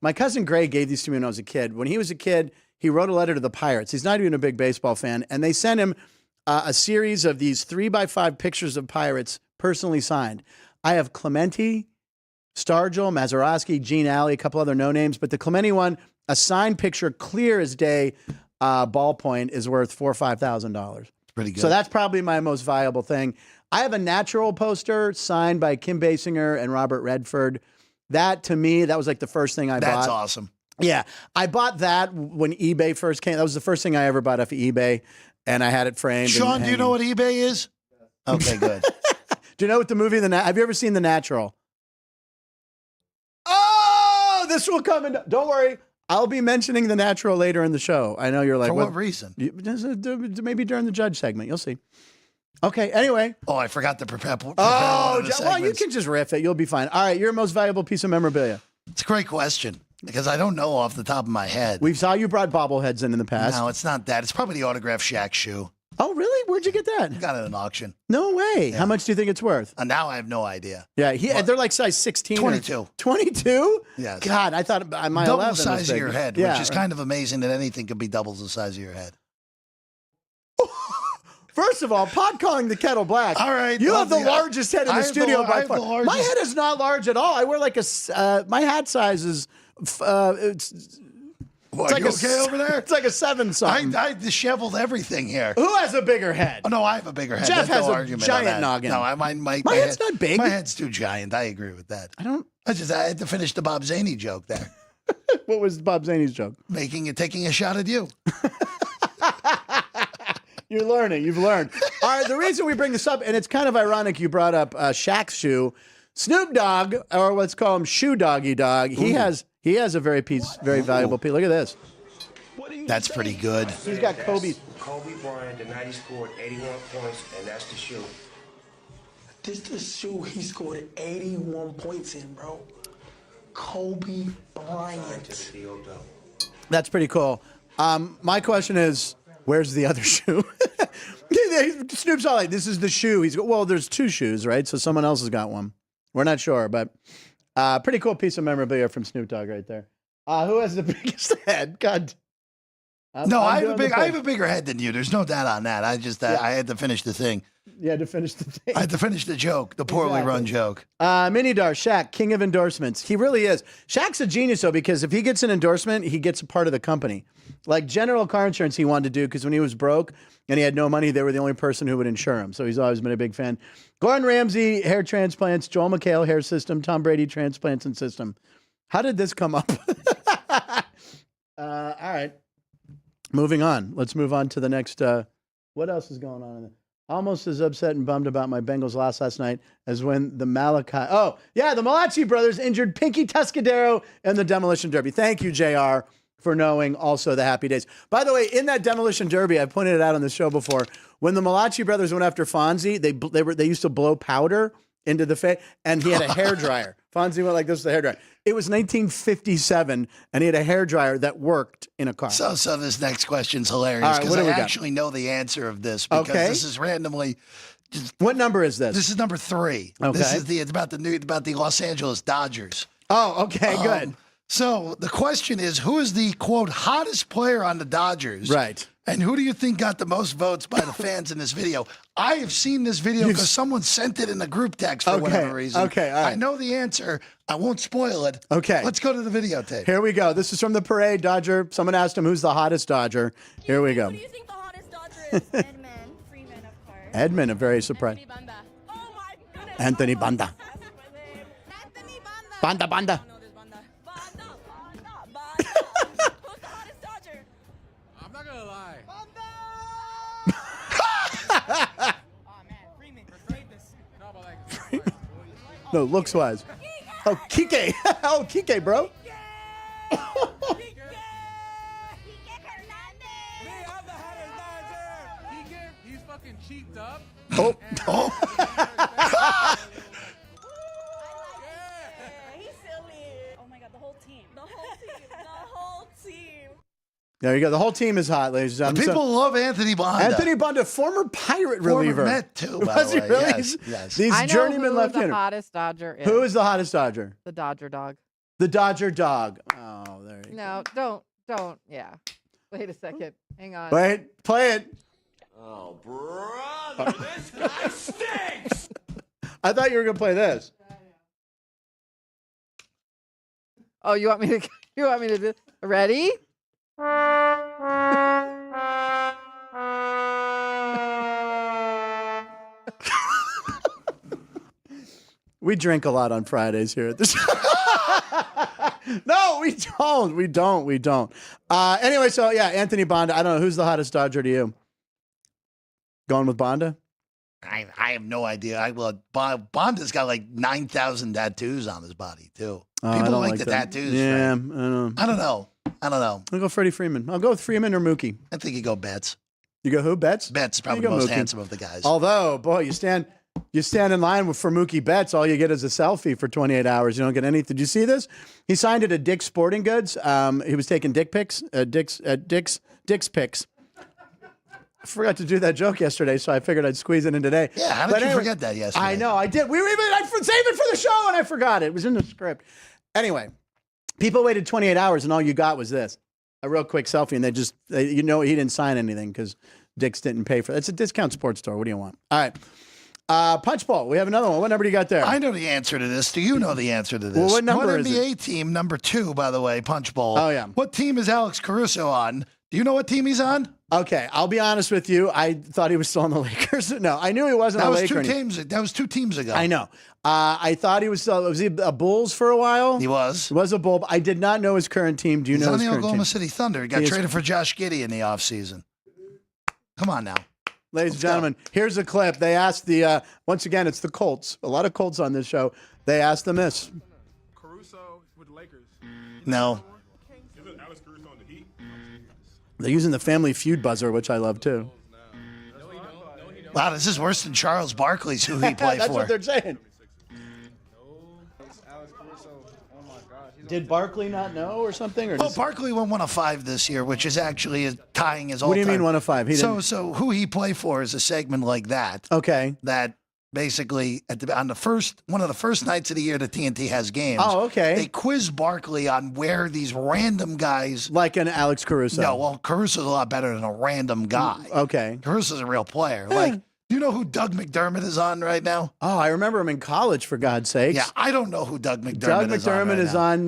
my cousin Gray gave these to me when I was a kid. When he was a kid, he wrote a letter to the Pirates. He's not even a big baseball fan, and they sent him a series of these 3x5 pictures of pirates personally signed. I have Clemente, Stargell, Mazeroski, Gene Alley, a couple other no names, but the Clemente one, a signed picture, clear as day, ballpoint, is worth $4,000 or $5,000. Pretty good. So that's probably my most valuable thing. I have a natural poster signed by Kim Basinger and Robert Redford. That, to me, that was like the first thing I bought. That's awesome. Yeah. I bought that when eBay first came. That was the first thing I ever bought off of eBay, and I had it framed. Sean, do you know what eBay is? Okay, good. Do you know what the movie, have you ever seen The Natural? Oh, this will come in. Don't worry. I'll be mentioning The Natural later in the show. I know you're like, For what reason? Maybe during the judge segment. You'll see. Okay, anyway. Oh, I forgot to prepare one Oh, of the well, you segments. can just riff it. You'll be fine. All right, your most valuable piece of memorabilia. It's a great question because I don't know off the top of my head. We saw you brought bobbleheads in the past. No, it's not that. It's probably the autographed Shaq shoe. Oh, really? Where'd you get that? Got it at an auction. No way. Yeah. How much do you think it's worth? Now I have no idea. Yeah, they're like size 16. 22. 22? Yes. God, I thought my Double 11 the was size of big. your head, Yeah. which is kind of amazing that anything could be double the size of your head. First of all, pot calling the kettle black. All right. You well, have the largest head in I the have studio I by have the far. My largest- head is not large at all. I wear like my hat size is it's What, like you a okay over there? It's like a 7 something. I disheveled everything here. Who has a bigger head? Oh, no, I have a bigger head. Jeff There's has no a argument giant on that. noggin. No, my head's not big. My head's too giant. I agree with that. I don't. I had to finish the Bob Zaney joke there. What was Bob Zaney's joke? Taking a shot at you. You're learning. You've learned. All right. The reason we bring this up, and it's kind of ironic, you brought up Shaq's shoe. Snoop Dogg, or let's call him Shoe Doggy Dog. He has a very valuable piece. Look at this. That's pretty good. He's got Kobe. Kobe Bryant, the night he scored 81 points, and that's the shoe. This the shoe he scored 81 points in, bro. Kobe Bryant. That's pretty cool. My question is, where's the other shoe? Snoop's all like, this is the shoe. Well, there's 2 shoes, right? So someone else has got one. We're not sure, but pretty cool piece of memorabilia from Snoop Dogg right there. Who has the biggest head? God. I have a bigger head than you. There's no doubt on that. I had to finish the thing. Yeah, to finish the thing. I had to finish the joke, the poorly run joke. Minidar, Shaq, king of endorsements. He really is. Shaq's a genius, though, because if he gets an endorsement, he gets a part of the company. Like General Car Insurance he wanted to do because when he was broke and he had no money, they were the only person who would insure him. So he's always been a big fan. Gordon Ramsay, hair transplants. Joel McHale, hair system. Tom Brady, transplants and system. How did this come up? All right. Moving on. Let's move on to the next. What else is going on? Almost as upset and bummed about my Bengals loss last night as when the the Malachi brothers injured Pinky Tuscadero in the Demolition Derby. Thank you, JR, for knowing also the happy days. By the way, in that Demolition Derby, I pointed it out on the show before, when the Malachi brothers went after Fonzie, they used to blow powder into the face, and he had a hairdryer. Fonzie went like this with the hairdryer. It was 1957, and he had a hairdryer that worked in a car. So this next question's hilarious All right, because what do I we got? actually know the answer of this because this is randomly. What number is this? This is number 3. Okay. This is it's about the Los Angeles Dodgers. Oh, okay, good. So the question is, who is the quote hottest player on the Dodgers? Right. And who do you think got the most votes by the fans in this video? I have seen this video because someone sent it in a group text for whatever reason. Okay, all right. I know the answer. I won't spoil it. Okay. Let's go to the videotape. Here we go. This is from the parade, Dodger. Someone asked him who's the hottest Dodger. Here we go. Who do you think the hottest Dodger is? Edmund Freeman, of course. Edmund, a very surprised. Anthony Banda. Oh my goodness. Anthony Banda. Anthony Banda. Banda, Banda. I don't know this Banda. Banda. Who's the hottest Dodger? I'm not gonna lie. Oh man, Freeman. Read this. No, but like, No, looks wise. Oh, Kike. Oh, Kike, bro. Kike me, I'm the hottest Dodger. He's fucking cheeked up. Oh. He's silly. Oh my god, the whole team. The whole team. The whole team. There you go. The whole team is hot, ladies and gentlemen. People love Anthony Banda. Anthony Banda, former Pirate Former reliever. Met, too, by Was the he way. really? Yes. These I know journeyman who left the hander. hottest Dodger is. Who is the hottest Dodger? The Dodger dog? The Dodger dog. Oh, there you No, don't. Yeah. Wait a second. Hang on. go. Wait, play it. Oh, brother, this guy stinks! I thought you were going to play this. Oh, you want me to do? Ready? We drink a lot on Fridays here at this. No, we don't. We don't. Anyway, so yeah, Anthony Bonda. I don't know who's the hottest Dodger to you. Going with Bonda? I have no idea. Bonda's got like 9,000 tattoos on his body too. People like the tattoos. Yeah, right? I don't know. I'll go Freddie Freeman. I'll go with Freeman or Mookie. I think you go Betts. You go who? Betts? Betts is probably the most handsome of the guys. Although, boy, you stand in line for Mookie Betts, all you get is a selfie for 28 hours. You don't get anything. Did you see this? He signed it at Dick's Sporting Goods. He was taking dick pics, Dick's pics. I forgot to do that joke yesterday, so I figured I'd squeeze it in today. Yeah, how did you forget that yesterday? I know, I did. I saved it for the show, and I forgot it. It was in the script. Anyway, people waited 28 hours, and all you got was this. A real quick selfie, and he didn't sign anything because Dick's didn't pay for it. It's a discount sports store. What do you want? All right. Punch Bowl. We have another one. What number do you got there? I know the answer to this. Do you know the answer to this? Well, what number is it? NBA team, number 2, by the way, Punch Bowl. Oh, yeah. What team is Alex Caruso on? Do you know what team he's on? Okay, I'll be honest with you. I thought he was still on the Lakers. No, I knew he wasn't a Laker. That was 2 teams ago. I know. I thought he was still. Was he a Bulls for a while? He was. He was a Bull. I did not know his current team. Do you know his current team? He's on the Oklahoma City Thunder. He got traded for Josh Giddey in the offseason. Come on now. Ladies and gentlemen, here's a clip. They asked once again, it's the Colts. A lot of Colts on this show. They asked them this. Caruso with the Lakers. No. Isn't Alex Caruso on the Heat? They're using the Family Feud buzzer, which I love too. Wow, this is worse than Charles Barkley's who he played That's for. what they're saying. Did Barkley not know or something? Or Barkley won 1 of 5 this year, which is actually tying his all-time. What do you mean 1 of 5? So who he played for is a segment like that. Okay. That basically on one of the first nights of the year that TNT has games. Oh, okay. They quiz Barkley on where these random guys, like an Alex Caruso. No, well, Caruso's a lot better than a random guy. Okay. Caruso's a real player. Like, do you know who Doug McDermott is on right now? Oh, I remember him in college, for God's sakes. Yeah, I don't know who Doug McDermott is on. Doug McDermott is on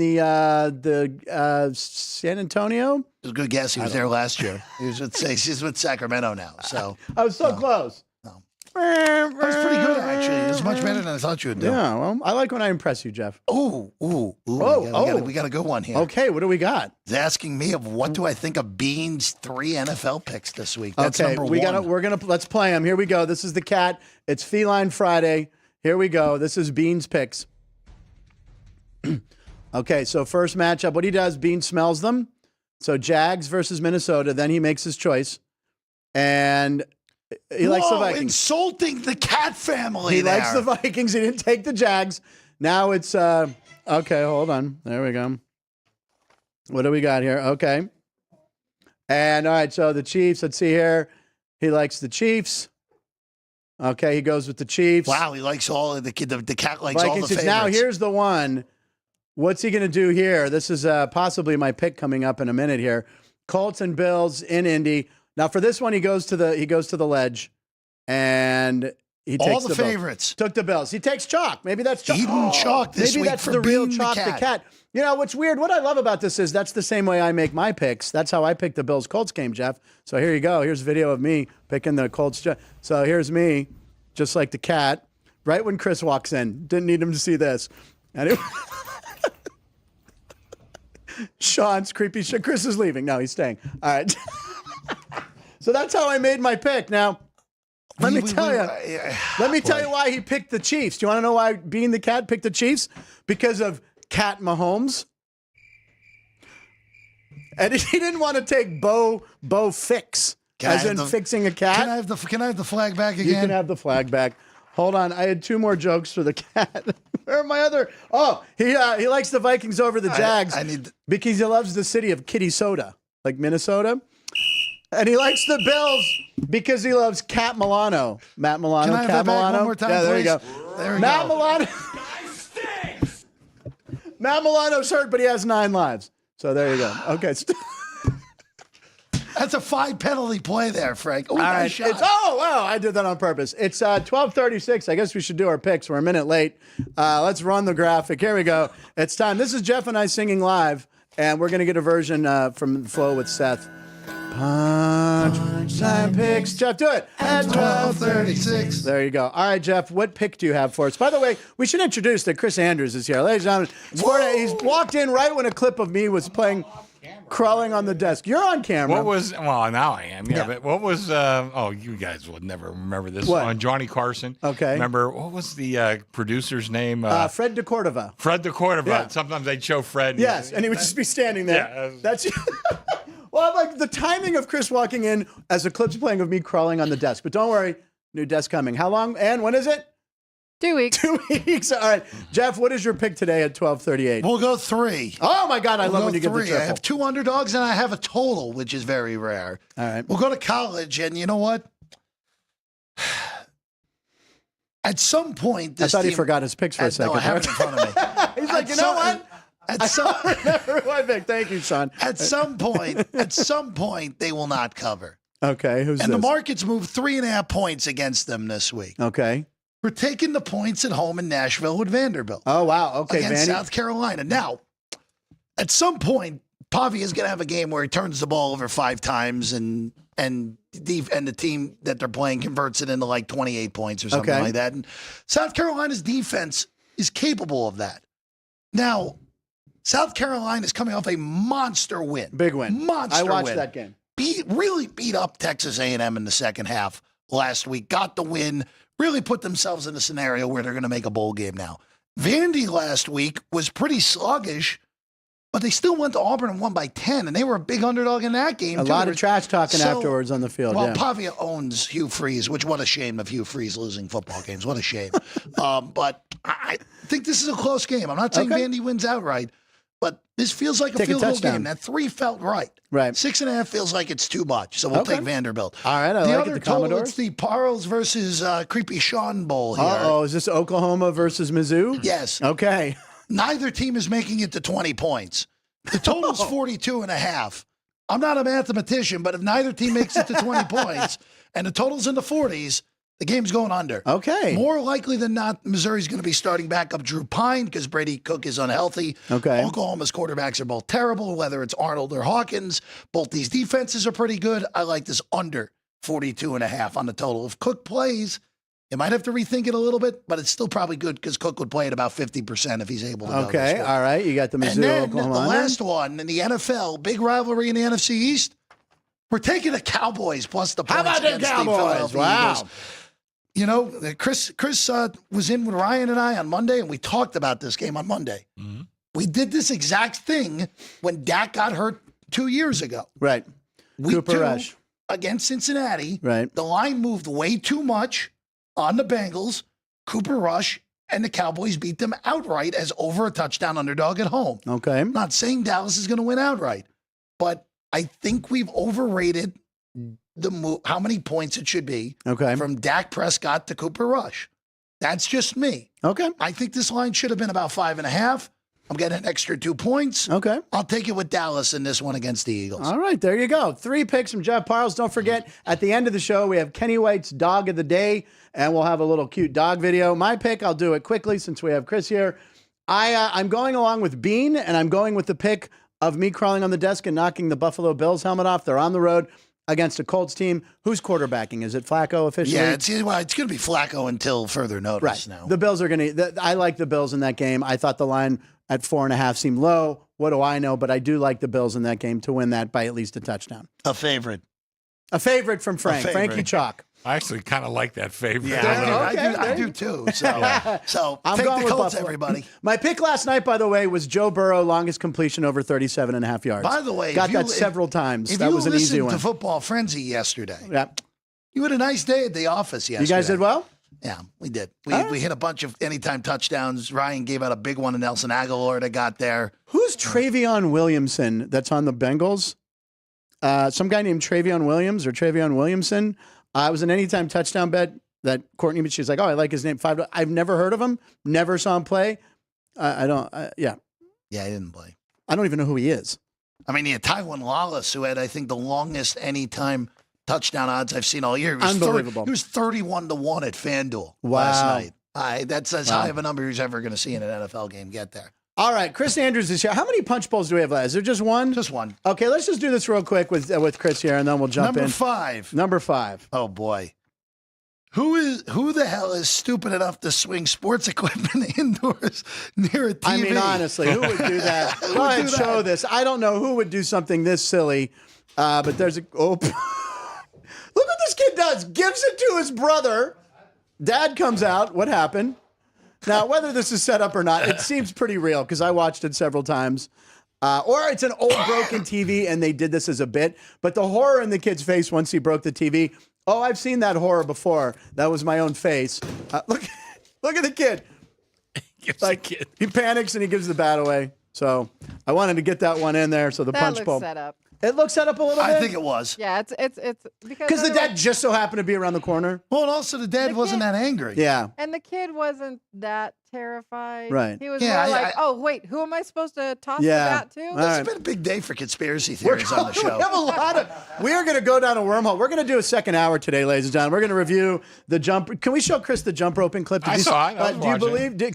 the San Antonio. It was a good guess. He was there last year. He's with Sacramento now. So I was so close. No. That was pretty good, actually. It was much better than I thought you would do. Yeah, well, I like when I impress you, Jeff. Ooh. We got a good one here. Okay, what do we got? He's asking me of what do I think of Bean's 3 NFL picks this week. That's okay, number 1. Let's play them. Here we go. This is the cat. It's Feline Friday. Here we go. This is Bean's picks. Okay, so first matchup. What he does, Bean smells them. So Jags versus Minnesota. Then he makes his choice, and he likes the Vikings. Insulting the cat family. He likes the Vikings. He didn't take the Jags. Now it's okay. Hold on. There we go. What do we got here? Okay. And all right. So the Chiefs. Let's see here. He likes the Chiefs. Okay. He goes with the Chiefs. Wow. He likes all of the cat likes Vikings. all the favorites. Now here's the one. What's he going to do here? This is possibly my pick coming up in a minute here. Colts and Bills in Indy. Now for this one, he goes to the ledge, and he takes all the favorites. Took the Bills. He takes chalk. Maybe that's chalk. Eating chalk this Maybe week that's for the real being chalk. the cat. You know what's weird? What I love about this is that's the same way I make my picks. That's how I picked the Bills Colts game, Jeff. So here you go. Here's a video of me picking the Colts. So here's me, just like the cat. Right when Chris walks in, didn't need him to see this. Anyway. Sean's creepy shit. Chris is leaving. No, he's staying. All right. So that's how I made my pick. Now, let me tell you why he picked the Chiefs. Do you want to know why Being the Cat picked the Chiefs? Because of Cat Mahomes. And he didn't want to take Bo Fix, fixing a cat. Can I have the flag back again? You can have the flag back. Hold on. I had 2 more jokes for the cat. Where are my other? Oh, he likes the Vikings over the Jags because he loves the city of Kitty Soda, like Minnesota. And he likes the Bills because he loves Cat Milano. Matt Milano. Can I have that back one more time, yeah, there you go. There we Matt go. Milano. Matt Milano's hurt, but he has 9 lives. So there you go. Okay. That's a 5 penalty play there, Frank. Oh, All right. nice shot. Wow, I did that on purpose. It's 12:36. I guess we should do our picks. We're a minute late. Let's run the graphic. Here we go. It's time. This is Jeff and I singing live, and we're going to get a version from Flow with Seth. Punchline picks. Jeff, do it. At 12:36. There you go. All right, Jeff, what pick do you have for us? By the way, we should introduce that Chris Andrews is here. Ladies and gentlemen, he's walked in right when a clip of me was playing Crawling on the Desk. You're on camera. Well, now I am. Yeah, but what was, you guys would never remember this. What? On Johnny Carson. Okay. Remember, what was the producer's name? Fred DeCordova. Fred DeCordova. Yeah. Sometimes they'd show Fred. Yes, and he would just be standing there. Yeah. That's well, like the timing of Chris walking in as the clip's playing of me crawling on the desk. But don't worry, new desk coming. How long? And when is it? 2 weeks. 2 weeks. All right. Jeff, what is your pick today at 12:38? We'll go 3. Oh, my God. I love when you get the 3. triple. I have 2 underdogs, and I have a total, which is very rare. All right. We'll go to college, and you know what? At some point, this I thought team, he forgot his picks for a second. No, I have it in front of me. He's like, you know what? I don't remember who I picked. Thank you, Sean. At some point, they will not cover. Okay, who's And this? the market's moved 3.5 points against them this week. Okay. We're taking the points at home in Nashville with Vanderbilt. Oh, wow. Okay, Against Vandy. South Carolina. Now, at some point, Pavi is going to have a game where he turns the ball over 5 times and the team that they're playing converts it into like 28 points or something Okay. like that. And South Carolina's defense is capable of that. Now, South Carolina is coming off a monster win. Big win. Monster I watched win. that game. Really beat up Texas A&M in the second half last week. Got the win. Really put themselves in a scenario where they're going to make a bowl game now. Vandy last week was pretty sluggish, but they still went to Auburn and won by 10, and they were a big underdog in that game. A lot of trash talking afterwards on the field. Well, Yeah. Pavia owns Hugh Freeze, which what a shame of Hugh Freeze losing football games. What a shame. But I think this is a close game. I'm not saying Okay. Vandy wins outright, but this feels like a Take a field goal touchdown. game. That 3 felt right. Right. 6.5 feels like it's too much, so we'll Okay. take Vanderbilt. All right, I the like it. other The total, Commodores? it's the Parles versus Creepy Sean Bowl here. Uh-oh, is this Oklahoma versus Mizzou? Yes. Okay. Neither team is making it to 20 points. The total's 42.5. I'm not a mathematician, but if neither team makes it to 20 points and the total's in the 40s, the game's going under. Okay. More likely than not, Missouri's going to be starting back up Drew Pine because Brady Cook is unhealthy. Okay. Oklahoma's quarterbacks are both terrible, whether it's Arnold or Hawkins. Both these defenses are pretty good. I like this under 42.5 on the total. If Cook plays, you might have to rethink it a little bit, but it's still probably good because Cook would play at about 50% if he's able to go Okay. this way. All right. You got the And Mizzou, then Oklahoma. the on there? last one in the NFL, big rivalry in the NFC East. We're taking the Cowboys plus the points How about the against Cowboys? Philadelphia Wow. Eagles. You know, Chris was in with Ryan and I on Monday, and we talked about this game on Monday. Mm-hmm. We did this exact thing when Dak got hurt 2 years ago. Right. Week Cooper 2 Rush. against Cincinnati. Right. The line moved way too much on the Bengals. Cooper Rush and the Cowboys beat them outright as over a touchdown underdog at home. Okay. I'm not saying Dallas is going to win outright, but I think we've overrated how many points it should be Okay. from Dak Prescott to Cooper Rush. That's just me. Okay. I think this line should have been about 5.5. I'm getting an extra 2 points. Okay. I'll take it with Dallas in this one against the Eagles. All right, there you go. 3 picks from Jeff Parles. Don't forget, at the end of the show, we have Kenny White's Dog of the Day, and we'll have a little cute dog video. My pick, I'll do it quickly since we have Chris here. I'm going along with Bean, and I'm going with the pick of me crawling on the desk and knocking the Buffalo Bills helmet off. They're on the road against a Colts team. Who's quarterbacking? Is it Flacco officially? Yeah, it's going to be Flacco until further notice Right. now. The Bills are going to. I like the Bills in that game. I thought the line at 4.5 seemed low. What do I know? But I do like the Bills in that game to win that by at least a touchdown. A favorite. A favorite from Frank. favorite. Frankie Chalk. I actually kind of like that favorite. Yeah, Okay, I do too. So I'm take going the with Colts, Buffalo. everybody. My pick last night, by the way, was Joe Burrow, longest completion over 37.5 yards. By the way, got if you- that several times. If That you was an easy listened one. to Football Frenzy yesterday, Yeah. you had a nice day at the office yesterday. You guys did well? Yeah, we did. We hit a bunch of anytime touchdowns. Ryan gave out a big one to Nelson Aguilar that got there. Who's Travion Williamson that's on the Bengals? Some guy named Travion Williams or Travion Williamson. It was an anytime touchdown bet that Courtney, but she's like, oh, I like his name. I've never heard of him. Never saw him play. Yeah. Yeah, he didn't play. I don't even know who he is. I mean, he had Tywin Lawless, who had, I think, the longest anytime touchdown odds I've seen all year. He was Unbelievable. He was 31-1 at FanDuel Wow. last night. That's as high of a number he's ever going to see in an NFL game get there. All right, Chris Andrews is here. How many punch bowls do we have left? Is there just one? Just one. Okay, let's just do this real quick with Chris here, and then we'll jump in. Number 5. Oh, boy. Who the hell is stupid enough to swing sports equipment indoors near a TV? I mean, honestly, who would do that? Go ahead, show this. I don't know who would do something this silly, but there's a... Oh, look what this kid does. Gives it to his brother. Dad comes out. What happened? Now, whether this is set up or not, it seems pretty real because I watched it several times. Or it's an old broken TV and they did this as a bit. But the horror in the kid's face once he broke the TV. Oh, I've seen that horror before. That was my own face. Look at the kid. He panics and he gives the bat away. So I wanted to get that one in there. So the punch bowl. Set up. It looks set up a little bit. I think it was. Yeah, it's because the dad just so happened to be around the corner. Well, and also the dad wasn't that angry. Yeah. And the kid wasn't that terrified. Right. He was more like, oh, wait, who am I supposed to toss the bat to? It's been a big day for conspiracy theories on the show. We have a lot we are going to go down a wormhole. We're going to do a second hour today, ladies and gentlemen. We're going to review the jump. Can we show Chris the jump roping clip? I saw it. Do you believe? Do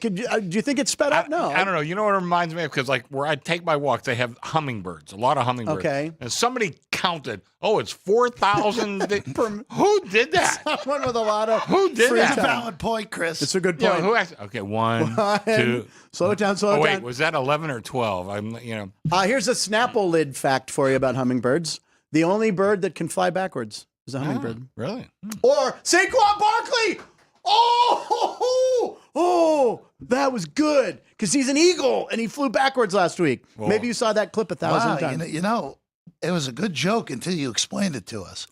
you think it's sped up? No. I don't know. You know what it reminds me of? Because like where I take my walks, they have hummingbirds, a lot of hummingbirds. Okay. And somebody counted, it's 4,000. Who did that? Someone with a lot of Who did that? It's a valid point, Chris. It's a good point. Who asked? Okay, 1, 2. Slow it down, slow it down. Wait, was that 11 or 12? Here's a Snapple lid fact for you about hummingbirds. The only bird that can fly backwards is a hummingbird. Really? Or Saquon Barkley. Oh, that was good because he's an eagle and he flew backwards last week. Whoa. Maybe you saw that clip 1,000 times. You know, it was a good joke until you explained it to us.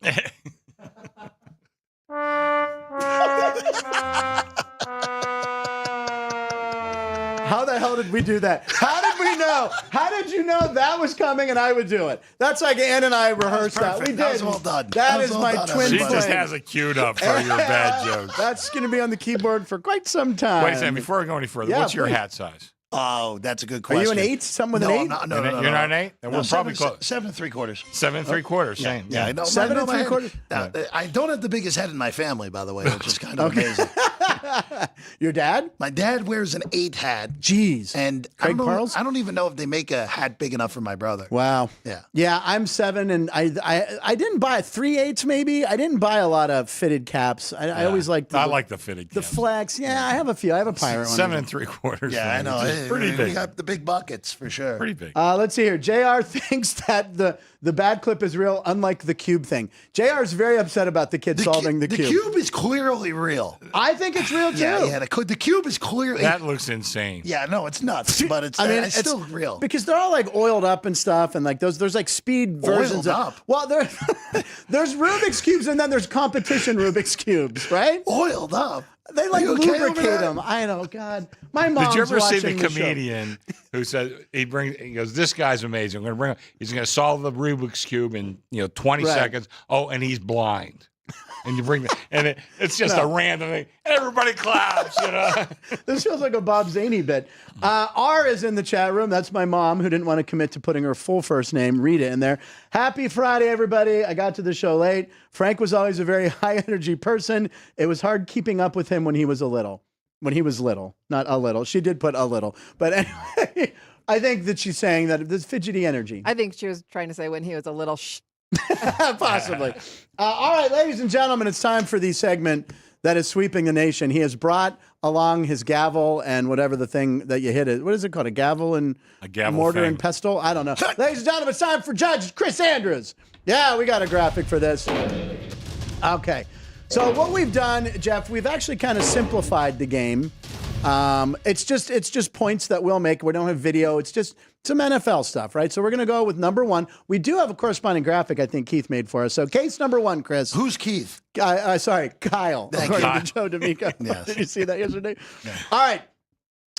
How the hell did we do that? How did we know? How did you know that was coming and I would do it? That's like Ann and I rehearsed that. We did. That was well done. That is my twin She flame. just has it queued up for your bad jokes. That's going to be on the keyboard for quite some time. Wait a second, before I go any further, what's your hat size? Oh, that's a good Are question. you an 8? Someone with an 8? No, You're not an 8? Then we're probably close. 7 3/4. 7 3/4, same. Yeah, I know. 7 I know my 3/4. head. I don't have the biggest head in my family, by the way, which is kind of amazing. Your dad? My dad wears an 8 hat. Jeez. And Craig Parles? I don't even know if they make a hat big enough for my brother. Wow. Yeah. Yeah, I'm 7, and I didn't buy 3/8 maybe. I didn't buy a lot of fitted caps. I always liked I like the fitted the cap. flex. Yeah, I have a few. I have a pirate one. 7 3/4. Yeah, I know. It's pretty We big. got the big buckets for sure. Pretty big. Let's see here. JR thinks that the bad clip is real, unlike the cube thing. JR is very upset about the kid solving the cube. The cube is clearly real. I think it's real too. Yeah. The cube is clearly. That looks insane. Yeah, no, it's nuts, but it's it's still real. Because they're all like oiled up and stuff, and like there's like speed versions Oiled up? Well, there's Rubik's cubes, and then there's competition Rubik's cubes, right? Oiled up. They like you okay over lubricate there? them. I know, God. My mom's Did you ever see the watching show. comedian who said he goes, this guy's amazing. I'm going to bring him. He's going to solve the Rubik's cube in 20 Right. seconds. Oh, and he's blind. And you bring it's just a random thing. Everybody claps. This feels like a Bob Zaney bit. R is in the chat room. That's my mom who didn't want to commit to putting her full first name, Rita, in there. Happy Friday, everybody. I got to the show late. Frank was always a very high energy person. It was hard keeping up with him when he was little. Not a little. She did put a little. But anyway, I think that she's saying that there's fidgety energy. I think she was trying to say when he was a little Possibly. All right, ladies and gentlemen, it's time for the segment that is sweeping the nation. He has brought along his gavel and whatever the thing that you hit is. What is it called? A gavel and mortar and pestle? I don't know. Ladies and gentlemen, it's time for Judge Chris Andrews. Yeah, we got a graphic for this. Okay. So what we've done, Jeff, we've actually kind of simplified the game. It's just points that we'll make. We don't have video. It's just some NFL stuff, right? So we're going to go with number 1. We do have a corresponding graphic I think Keith made for us. So case number 1, Chris. Who's Keith? Sorry, Kyle. According to Joe D'Amico. Yes. Did you see that yesterday? Yeah. All right.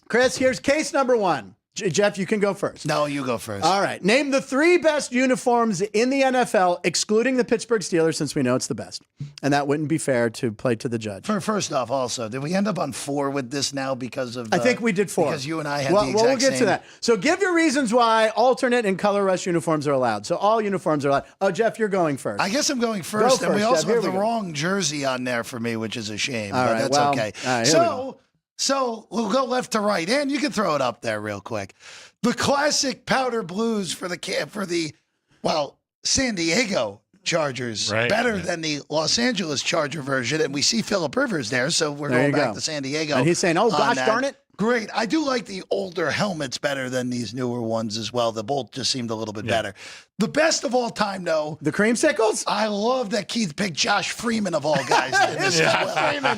Chris, here's case number 1. Jeff, you can go first. No, you go first. All right. Name the 3 best uniforms in the NFL, excluding the Pittsburgh Steelers, since we know it's the best. And that wouldn't be fair to play to the judge. First off, also, did we end up on 4 with this now because of? I think we did 4. Because you and I had the exact we'll get same. to that. So give your reasons why alternate and color rush uniforms are allowed. So all uniforms are allowed. Oh, Jeff, you're going first. I guess I'm going first, and we Jeff. also Here have the we go. wrong jersey on there for me, which is a shame. All But right, that's well, okay. all right, here we go. So we'll go left to right, and you can throw it up there real quick. The classic powder blues for the San Diego Chargers, Right. better than the Los Angeles Charger version, and we see Phillip Rivers there, so we're There going you back go. to San Diego. And he's saying, oh, on gosh that. darn it. Great. I do like the older helmets better than these newer ones as well. The bolt just seemed a little bit better. The best of all time, though. The creamsicles? I love that Keith picked Josh Freeman of all guys in this as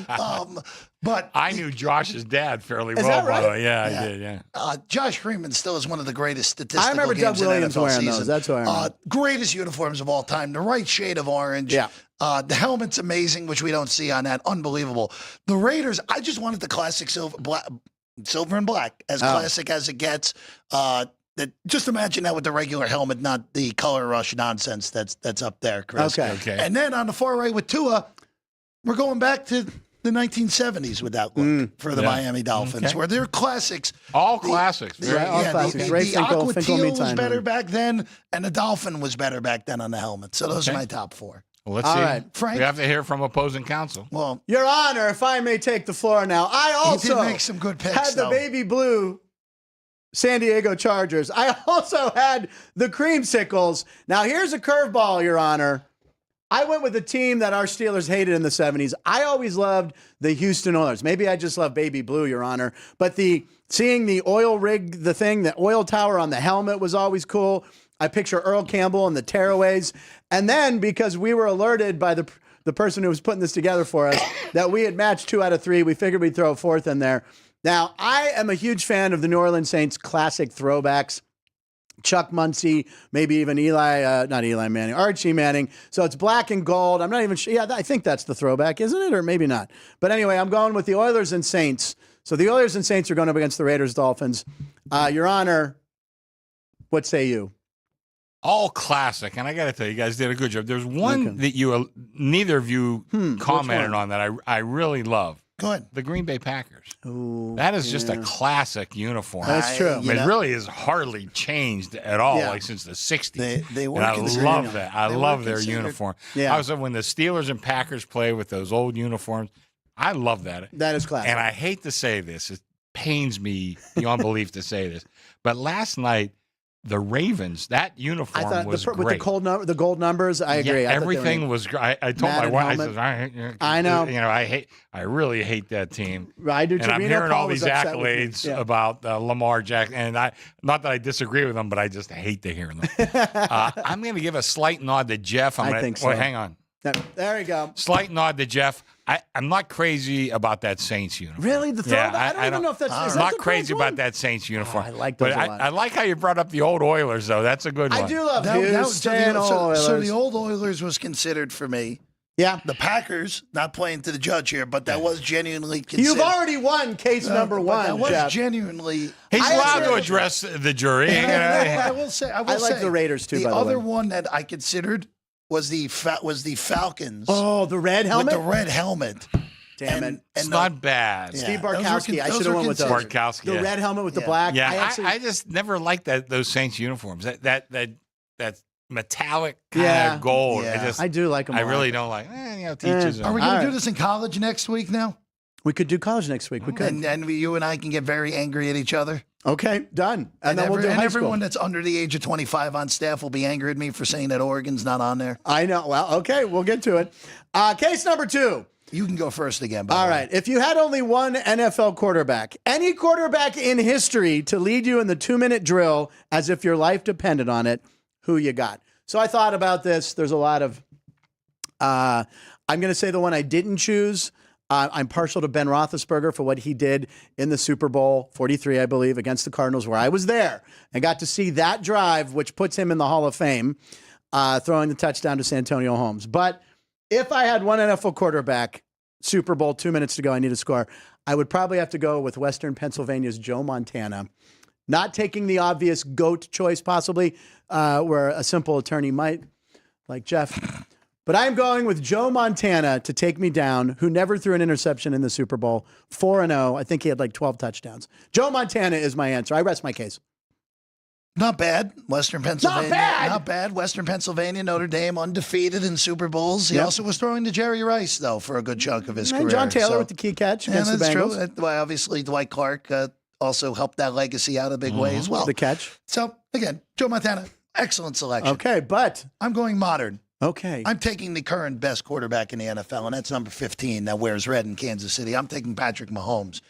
well. But I knew Josh's dad fairly Is well, that by right? the way. Yeah, I did, yeah. Josh Freeman still is one of the greatest statistical I remember Doug games in Williams NFL wearing season. those. That's what I remember. Greatest uniforms of all time. The right shade of orange. Yeah. The helmet's amazing, which we don't see on that. Unbelievable. The Raiders, I just wanted the classic silver and black, as classic as it gets. Just imagine that with the regular helmet, not the color rush nonsense that's up there, Chris. Okay. And then on the far right with Tua, we're going back to the 1970s with that look for the Miami Dolphins, where they're classics. All classics. All classics. The Ray Finkel, aqua Finkel teal meets was Einhorn. better back then, and the Dolphin was better back then on the helmet. So those are my top 4. Well, let's All see. right. Frank? We have to hear from opposing counsel. Well, Your Honor, if I may take the floor now, I also did make some good picks, had the though. baby blue San Diego Chargers. I also had the creamsicles. Now, here's a curveball, Your Honor. I went with a team that our Steelers hated in the 70s. I always loved the Houston Oilers. Maybe I just love baby blue, Your Honor. But seeing the oil rig, the oil tower on the helmet was always cool. I picture Earl Campbell and the tearaways. And then, because we were alerted by the person who was putting this together for us that we had matched 2 out of 3, we figured we'd throw a 4th in there. Now, I am a huge fan of the New Orleans Saints classic throwbacks. Chuck Muncie, maybe even Archie Manning. So it's black and gold. I'm not even sure. Yeah, I think that's the throwback, isn't it? Or maybe not. But anyway, I'm going with the Oilers and Saints. So the Oilers and Saints are going up against the Raiders Dolphins. Your Honor, what say you? All classic, and I got to tell you, you guys did a good job. There's one that neither of you commented on that I really love. Go ahead. The Green Bay Packers. Ooh, that is just a classic uniform. That's true. It really is hardly changed at all, like since the 60s. They were and I considered. love that. I They love were their considered. uniform. Yeah. I was when the Steelers and Packers play with those old uniforms. I love that. That is classic. And I hate to say this. It pains me beyond belief to say this. But last night, the Ravens, that uniform was great. With the gold numbers, I agree. Yeah, everything was great. I told my wife, I know. I really hate that team. I do too. And I'm Reno hearing Paul all was these upset with me. accolades Yeah. about Lamar Jackson. And not that I disagree with them, but I just hate to hear them. I'm going to give a slight nod to Jeff. I think so. Well, hang on. There you go. Slight nod to Jeff. I'm not crazy about that Saints uniform. Really? The throwback? I don't even know if that's... I'm is that not the crazy correct about one? that Saints uniform. I like those but a lot. I like how you brought up the old Oilers, though. That's a good one. I do love So Oilers. the old Oilers was considered for me. Yeah. The Packers, not playing to the judge here, but that was genuinely considered. You've already won case number but one, that was Jeff. genuinely. He's I allowed to agree. address the jury. I will say. I like the Raiders, too, The by the other way. one that I considered was the Falcons. Oh, the red helmet? With the red helmet. Damn it. It's not bad. Steve those were Barkowski. I those should have were went with those. considered. Barkowski, The yeah. red helmet with the black. Yeah, I just never liked those Saints uniforms. That metallic kind Yeah. of gold. Yeah. I do like them. I really don't like. Teachers. Are we going to do this in college next week now? We could do college next week. We could. And you and I can get very angry at each other. Okay, done. And then we'll do high everyone school. that's under the age of 25 on staff will be angry at me for saying that Oregon's not on there. I know. Well, okay, we'll get to it. Case number 2. You can go first again. By All the way. right. If you had only one NFL quarterback, any quarterback in history to lead you in the 2-minute drill as if your life depended on it, who you got? So I thought about this. There's a lot of, I'm going to say the one I didn't choose. I'm partial to Ben Roethlisberger for what he did in the Super Bowl 43, I believe, against the Cardinals, where I was there and got to see that drive, which puts him in the Hall of Fame, throwing the touchdown to Santonio Holmes. But if I had one NFL quarterback, Super Bowl, 2 minutes to go, I need a score, I would probably have to go with Western Pennsylvania's Joe Montana. Not taking the obvious GOAT choice, possibly, where a simple attorney might, like Jeff. But I'm going with Joe Montana to take me down, who never threw an interception in the Super Bowl. 4-0. I think he had like 12 touchdowns. Joe Montana is my answer. I rest my case. Not bad. Western Pennsylvania. Not bad. Not bad. Western Pennsylvania, Notre Dame, undefeated in Super Bowls. He also was throwing to Jerry Rice, though, for a good chunk of his career. John Taylor with the key catch against the Bengals. True. Obviously, Dwight Clark also helped that legacy out a big way as well. The catch. So, again, Joe Montana, excellent selection. Okay, but. I'm going modern. Okay. I'm taking the current best quarterback in the NFL, and that's number 15 that wears red in Kansas City. I'm taking Patrick Mahomes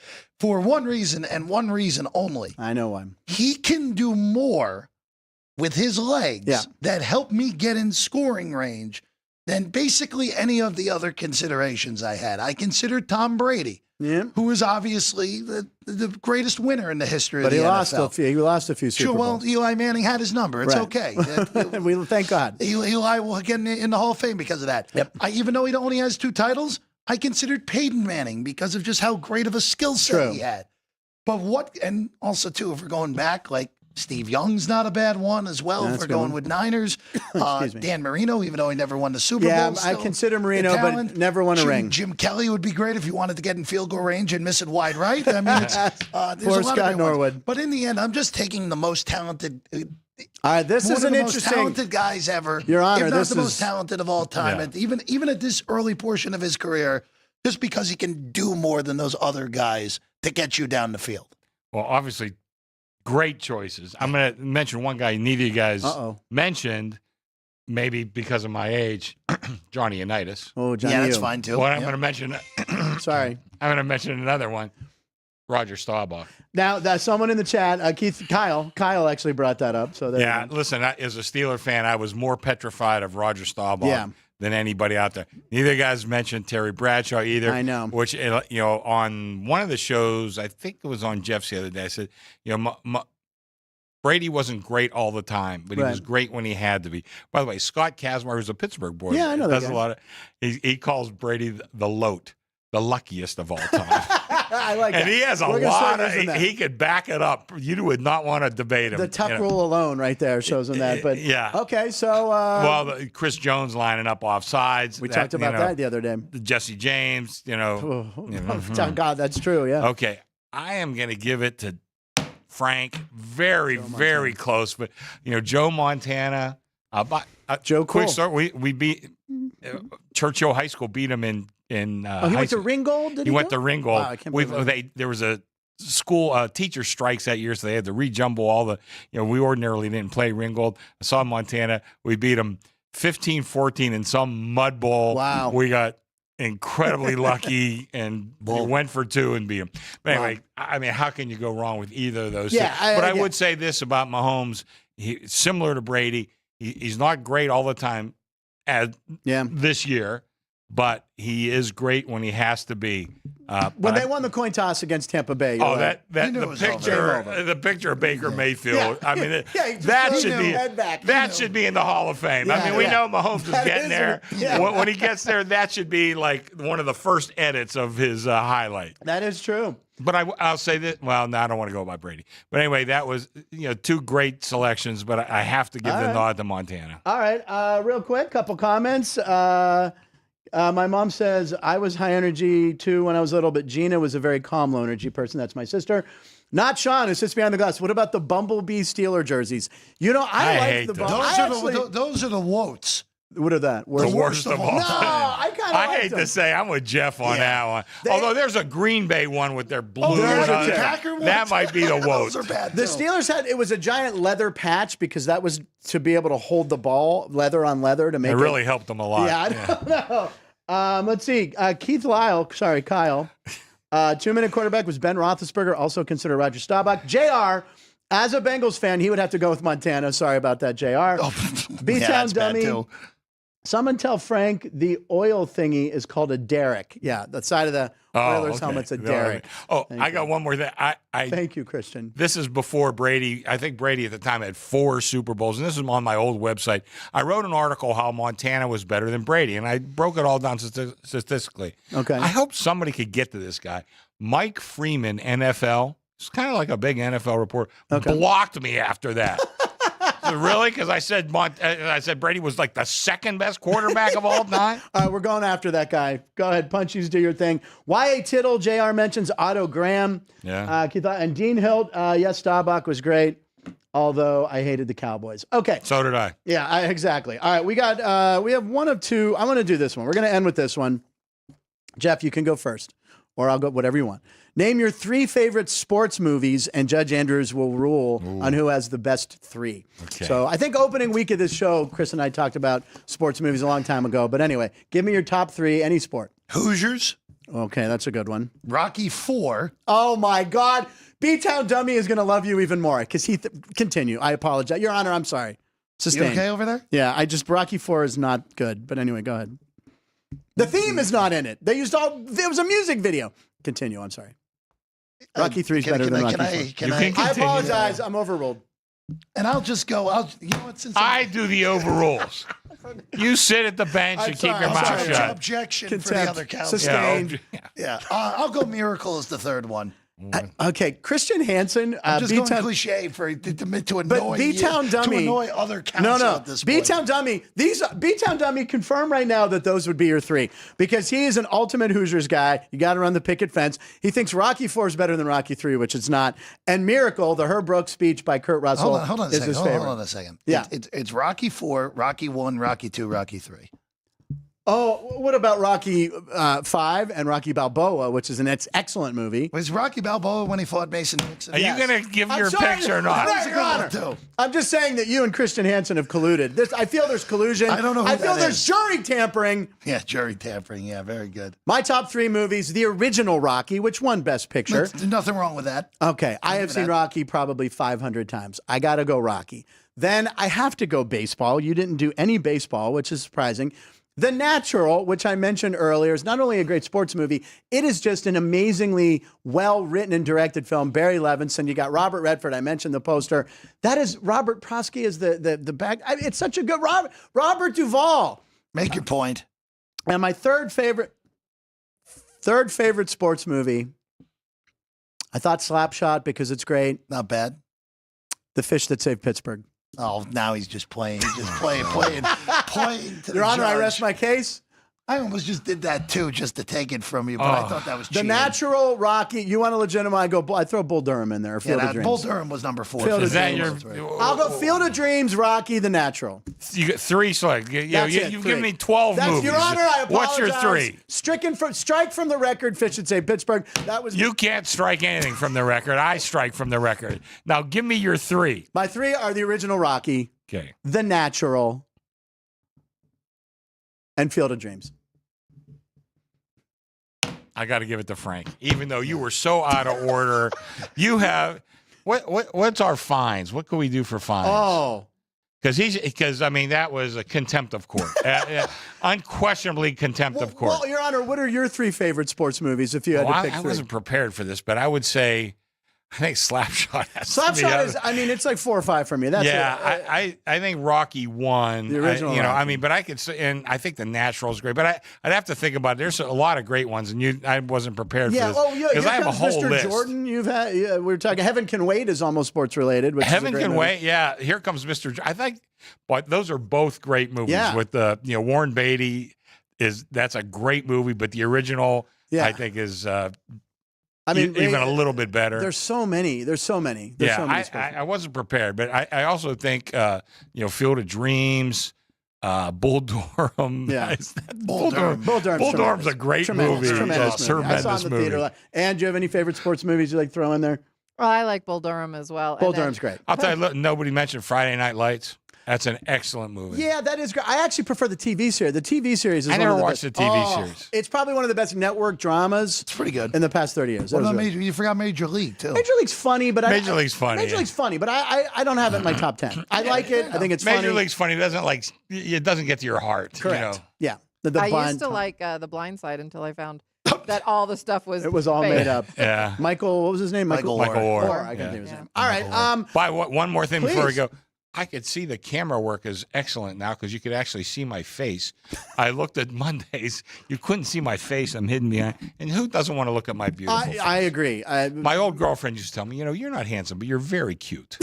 for one reason and one reason only. I know why. He can do more with his legs that help me get in scoring range than basically any of the other considerations I had. I considered Tom Brady, who is obviously the greatest winner in the history of the NFL. He lost a few Super Bowls. Well, Eli Manning had his number. It's okay. We thank God. Eli will get in the Hall of Fame because of that. Yep. Even though he only has 2 titles, I considered Peyton Manning because of just how great of a skill set he had. But and also too, if we're going back, like Steve Young's not a bad one as well. If we're going with Niners, Dan Marino, even though he never won the Super Bowl. I consider Marino, but never won a ring. Jim Kelly would be great if you wanted to get in field goal range and miss it wide right. I mean, there's a lot Scott of Norwood. But in the end, I'm just taking the most talented. All right, this is an interesting. Most talented guys ever. Your Honor, if not this the is most talented of all time. Yeah. And even at this early portion of his career, just because he can do more than those other guys to get you down the field. Well, obviously, great choices. I'm going to mention one guy neither of you guys mentioned, maybe because of my age, Johnny Unitas. Oh, Johnny. Yeah, that's fine too. Well, I'm going to mention. Sorry. I'm going to mention another one, Roger Staubach. Now, that's someone in the chat, Kyle actually brought that up. So listen, as a Steeler fan, I was more petrified of Roger Staubach than anybody out there. Neither guys mentioned Terry Bradshaw either. I know. Which, on one of the shows, I think it was on Jeff's the other day, I said, Brady wasn't great all the time, but he was great when he had to be. By the way, Scott Kazmar, who's a Pittsburgh boy, I know that does guy. a lot of. He calls Brady the Lote, the luckiest of all time. I like that. And he has a lot of. He could back it up. You would not want to debate him. The tuck rule alone, right there, shows him that. But okay, so Chris Jones lining up off sides. We talked about that the other day. Jesse James, God, that's true. Yeah. Okay, I am going to give it to Frank. Very close, but Joe Montana. Joe, quick start. We beat Churchill High School. Beat him in. He went to Ringgold. Did he went to Ringgold. Wow, I can't believe there was a school teacher strikes that year, so they had to rejumble all the. We ordinarily didn't play Ringgold. I saw Montana. We beat them 15-14 in some mud bowl. Wow. We got incredibly lucky and we went for 2 and beat them. But anyway, I mean, how can you go wrong with either of those? Yeah, I would say this about Mahomes: similar to Brady, he's not great all the time. This year. But he is great when he has to be. When they won the coin toss against Tampa Bay. The picture of Baker Mayfield. I mean, that should be in the Hall of Fame. Yeah, I mean, we know Mahomes is getting there. When he gets there, that should be like one of the first edits of his highlight. That is true. But I'll say that. Well, no, I don't want to go by Brady. But anyway, that was 2 great selections. But I have to give the nod to Montana. All right, real quick, couple comments. My mom says I was high energy too when I was little, but Gina was a very calm, low energy person. That's my sister. Not Sean, who sits behind the glass. What about the Bumblebee Steeler jerseys? I like the Bumblebee. Those are the Woats. What are that? The worst of all No, time. I hate to say I'm with Jeff on that one. Although there's a Green Bay one with their blue. That might be the Woat. The Steelers it was a giant leather patch because that was to be able to hold the ball leather on leather to make it. It really helped them a lot. Yeah, I don't know. Let's see. Kyle. 2-minute quarterback was Ben Roethlisberger, also considered Roger Staubach. JR, as a Bengals fan, he would have to go with Montana. Sorry about that, JR. B-Town dummy. Someone tell Frank the oil thingy is called a derrick. Yeah, the side of the Oilers helmet's a derrick. I got one more thing. Thank you, Christian. This is before Brady. I think Brady at the time had 4 Super Bowls, and this is on my old website. I wrote an article how Montana was better than Brady, and I broke it all down statistically. Okay. I hope somebody could get to this guy. Mike Freeman, NFL, It's kind of like a big NFL reporter. Blocked me after that. So really? Because I said Brady was like the second best quarterback of all time. All right, we're going after that guy. Go ahead, Punchies, do your thing. Y.A. Tittle, JR mentions Otto Graham. Yeah. And Dean Hilt, yes, Staubach was great, although I hated the Cowboys. Okay. So did I. Yeah, exactly. All right, we have one of two. I'm going to do this one. We're going to end with this one. Jeff, you can go first, or I'll go, whatever you want. Name your 3 favorite sports movies, and Judge Andrews will rule on who has the best 3. Okay. So I think opening week of this show, Chris and I talked about sports movies a long time ago. But anyway, give me your top 3, any sport. Hoosiers. Okay, that's a good one. Rocky 4. Oh, my God. B-Town Dummy is going to love you even more because continue. I apologize. Your Honor, I'm sorry. Sustain. You okay over there? Yeah, Rocky 4 is not good. But anyway, go ahead. The theme is not in it. It was a music video. Continue, I'm sorry. Rocky 3 is better than Rocky 4. I apologize. I'm overruled. And I'll just go. You know what? Since I do the overrules. You sit at the bench and keep your mouth shut. Objection Contempt. for the other counsel. Sustained. Yeah. I'll go Miracle as the third one. Okay, Christian Hansen. I'm just going cliche to annoy but B-Town Dummy, to annoy other counsel at this point. B-Town Dummy. B-Town Dummy confirm right now that those would be your 3 because he is an ultimate Hoosiers guy. You got to run the picket fence. He thinks Rocky 4 is better than Rocky 3, which it's not. And Miracle, the Herb Brooks speech by Kurt Russell, hold on is his favorite. Hold on a second. Yeah, it's Rocky 4, Rocky 1, Rocky 2, Rocky 3. Oh, what about Rocky 5 and Rocky Balboa, which is an excellent movie? Was Rocky Balboa when he fought Mason Dixon? Are you going to give your picks or not? Your Honor. I'm just saying that you and Christian Hansen have colluded. I feel there's collusion. I don't know who I feel that there's is. jury tampering. Yeah, jury tampering. Yeah, very good. My top 3 movies, the original Rocky, which won Best Picture. There's nothing wrong with that. Okay, I have seen Rocky probably 500 times. I got to go Rocky. Then I have to go baseball. You didn't do any baseball, which is surprising. The Natural, which I mentioned earlier, is not only a great sports movie, it is just an amazingly well-written and directed film. Barry Levinson, you got Robert Redford. I mentioned the poster. That is Robert Prosky is the back. It's such a good Robert Duvall. Make your point. And my third favorite sports movie, I thought Slapshot because it's great. Not bad. The Fish That Saved Pittsburgh. Oh, now he's just playing. He's just playing to Your Honor, I rest my case. I almost just did that too, just to take it from you, but I thought that was cheating. The Natural, Rocky. You want to legitimize? I throw Bull Durham in there. Field of Dreams. Bull Durham was number 4. Is that your? I'll go Field of Dreams, Rocky, The Natural. You got 3 select. You've given me 12 That's movies. Your Honor, I apologize. What's your 3? Strike from the record. Fish That Saved Pittsburgh. That was. You can't strike anything from the record. I strike from the record. Now give me your 3. My 3 are the original Rocky. Okay. The Natural. And Field of Dreams. I got to give it to Frank, even though you were so out of order. You have what's our fines? What can we do for fines? Oh, because I mean that was a contempt of court, unquestionably contempt of court. Well, Your Honor, what are your 3 favorite sports movies? If you had to pick 3, I wasn't prepared for this, but I would say I think Slapshot has to be Slapshot is. I mean, it's like 4 or 5 for me. That's I think Rocky won. The original. But I could say, and I think The Natural is great. But I'd have to think about it. There's a lot of great ones, and I wasn't prepared for this. Because I have a whole Mr. list. Jordan, you've had. Yeah, we were talking. Heaven Can Wait is almost sports related. Heaven Can Wait. Yeah, Here Comes Mr. I think, but those are both great movies. Yeah. With Warren Beatty that's a great movie, but the original I think is. I mean, even a little bit better. There's so many. So many I wasn't prepared, but I also think Field of Dreams, Bull Durham. Yeah, Bull Durham's a great tremendous, movie. Tremendous movie. I saw it in the theater. And do you have any favorite sports movies you like to throw in there? Well, I like Bull Durham as well. Bull Durham's great. I'll tell you, look, nobody mentioned Friday Night Lights. That's an excellent movie. Yeah, that is great. I actually prefer the TV series. The TV series is I never watched the TV series. It's probably one of the best network dramas. It's pretty good in the past 30 years. What about you forgot Major League too. Major League's funny, but Major League's funny. Major League's funny, but I don't have it in my top 10. I like it. I think it's funny. Major League's funny. It doesn't get to your heart. Correct. Yeah. I used to like The Blind Side until I found that all the stuff was. It was all fake. made up. Yeah. Michael, what was his name? Michael Orr. Orr. I can't think of his name. All right. One more thing please. before we go. I could see the camera work is excellent now because you could actually see my face. I looked at Mondays. You couldn't see my face. I'm hidden behind. And who doesn't want to look at my beautiful face? I agree. My old girlfriend used to tell me, you're not handsome, but you're very cute.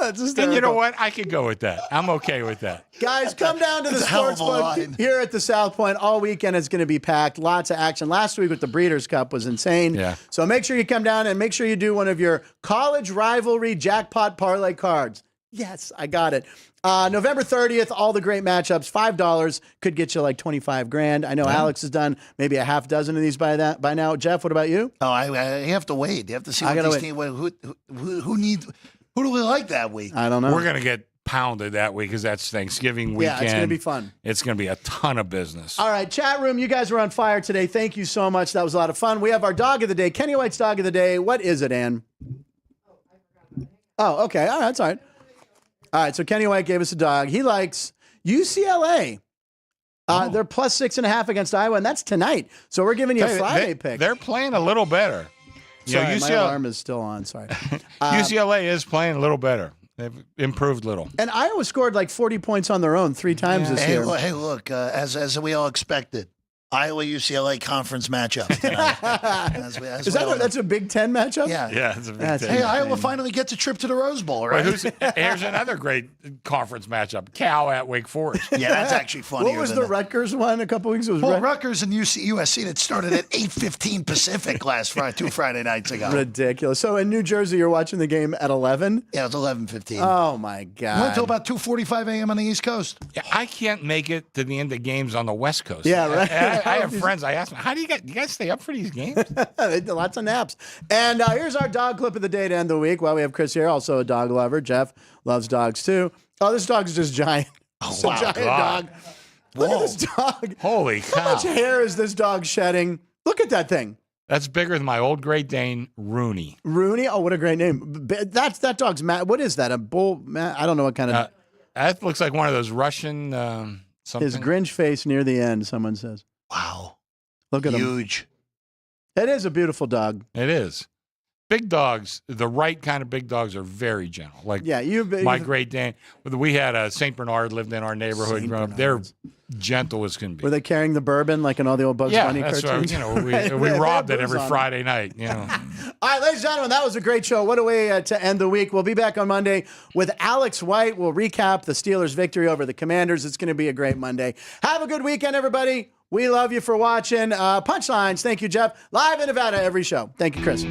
And you know what? I could go with that. I'm okay with that. Guys, come down to the sportsbook here at the South Point. All weekend is going to be packed. Lots of action. Last week with the Breeders' Cup was insane. Yeah. So make sure you come down and make sure you do one of your college rivalry jackpot parlay cards. Yes, I got it. November 30th, all the great matchups. $5 could get you like 25 grand. I know Alex has done maybe a half dozen of these by now. Jeff, what about you? Oh, I have to wait. You have to see what these teams. Who do we like that week? I don't know. We're going to get pounded that week because that's Thanksgiving weekend. Yeah, it's going to be fun. It's going to be a ton of business. All right, chat room, you guys were on fire today. Thank you so much. That was a lot of fun. We have our dog of the day, Kenny White's dog of the day. What is it, Ann? Oh, okay. All right, that's all right. All right, so Kenny White gave us a dog. He likes UCLA. They're plus 6.5 against Iowa, and that's tonight. So we're giving you a Friday pick. They're playing a little better. Sorry, my alarm is still on. Sorry. UCLA is playing a little better. They've improved a little. And Iowa scored like 40 points on their own 3 times this year. Hey, look, as we all expected, Iowa UCLA conference matchup tonight. That's a Big Ten matchup? Yeah, it's a Big Ten. Hey, Iowa finally gets a trip to the Rose Bowl, right? Here's another great conference matchup: Cal at Wake Forest. Yeah, that's actually funny. What was the Rutgers one a couple weeks ago? Rutgers and USC that started at 8:15 Pacific last Friday, 2 Friday nights ago. Ridiculous. So in New Jersey, you're watching the game at 11? Yeah, it was 11:15. Oh my God! Went till about 2:45 a.m. on the East Coast. Yeah, I can't make it to the end of games on the West Coast. Yeah, right. I have friends. I ask them, "How do you guys stay up for these games?" Lots of naps. And here's our dog clip of the day to end the week. Well, we have Chris here, also a dog lover. Jeff loves dogs too. Oh, this dog's just giant. Oh, wow. A giant dog. Look at this dog. Holy cow. How much hair is this dog shedding? Look at that thing. That's bigger than my old Great Dane, Rooney. Rooney? Oh, what a great name. That dog's what is that? A bull? I don't know what kind of. That looks like one of those Russian something. His Grinch face near the end, someone says. Wow. Look at him. Huge. It is a beautiful dog. It is. Big dogs, the right kind of big dogs are very gentle. Like my Great Dane. We had a St. Bernard lived in our neighborhood growing up. They're gentle as can be. Were they carrying the bourbon like in all the old Bugs Bunny cartoons? Right, we robbed it every Friday night. All right, ladies and gentlemen, that was a great show. What a way to end the week. We'll be back on Monday with Alex White. We'll recap the Steelers' victory over the Commanders. It's going to be a great Monday. Have a good weekend, everybody. We love you for watching. Punchlines. Thank you, Jeff. Live in Nevada every show. Thank you, Chris.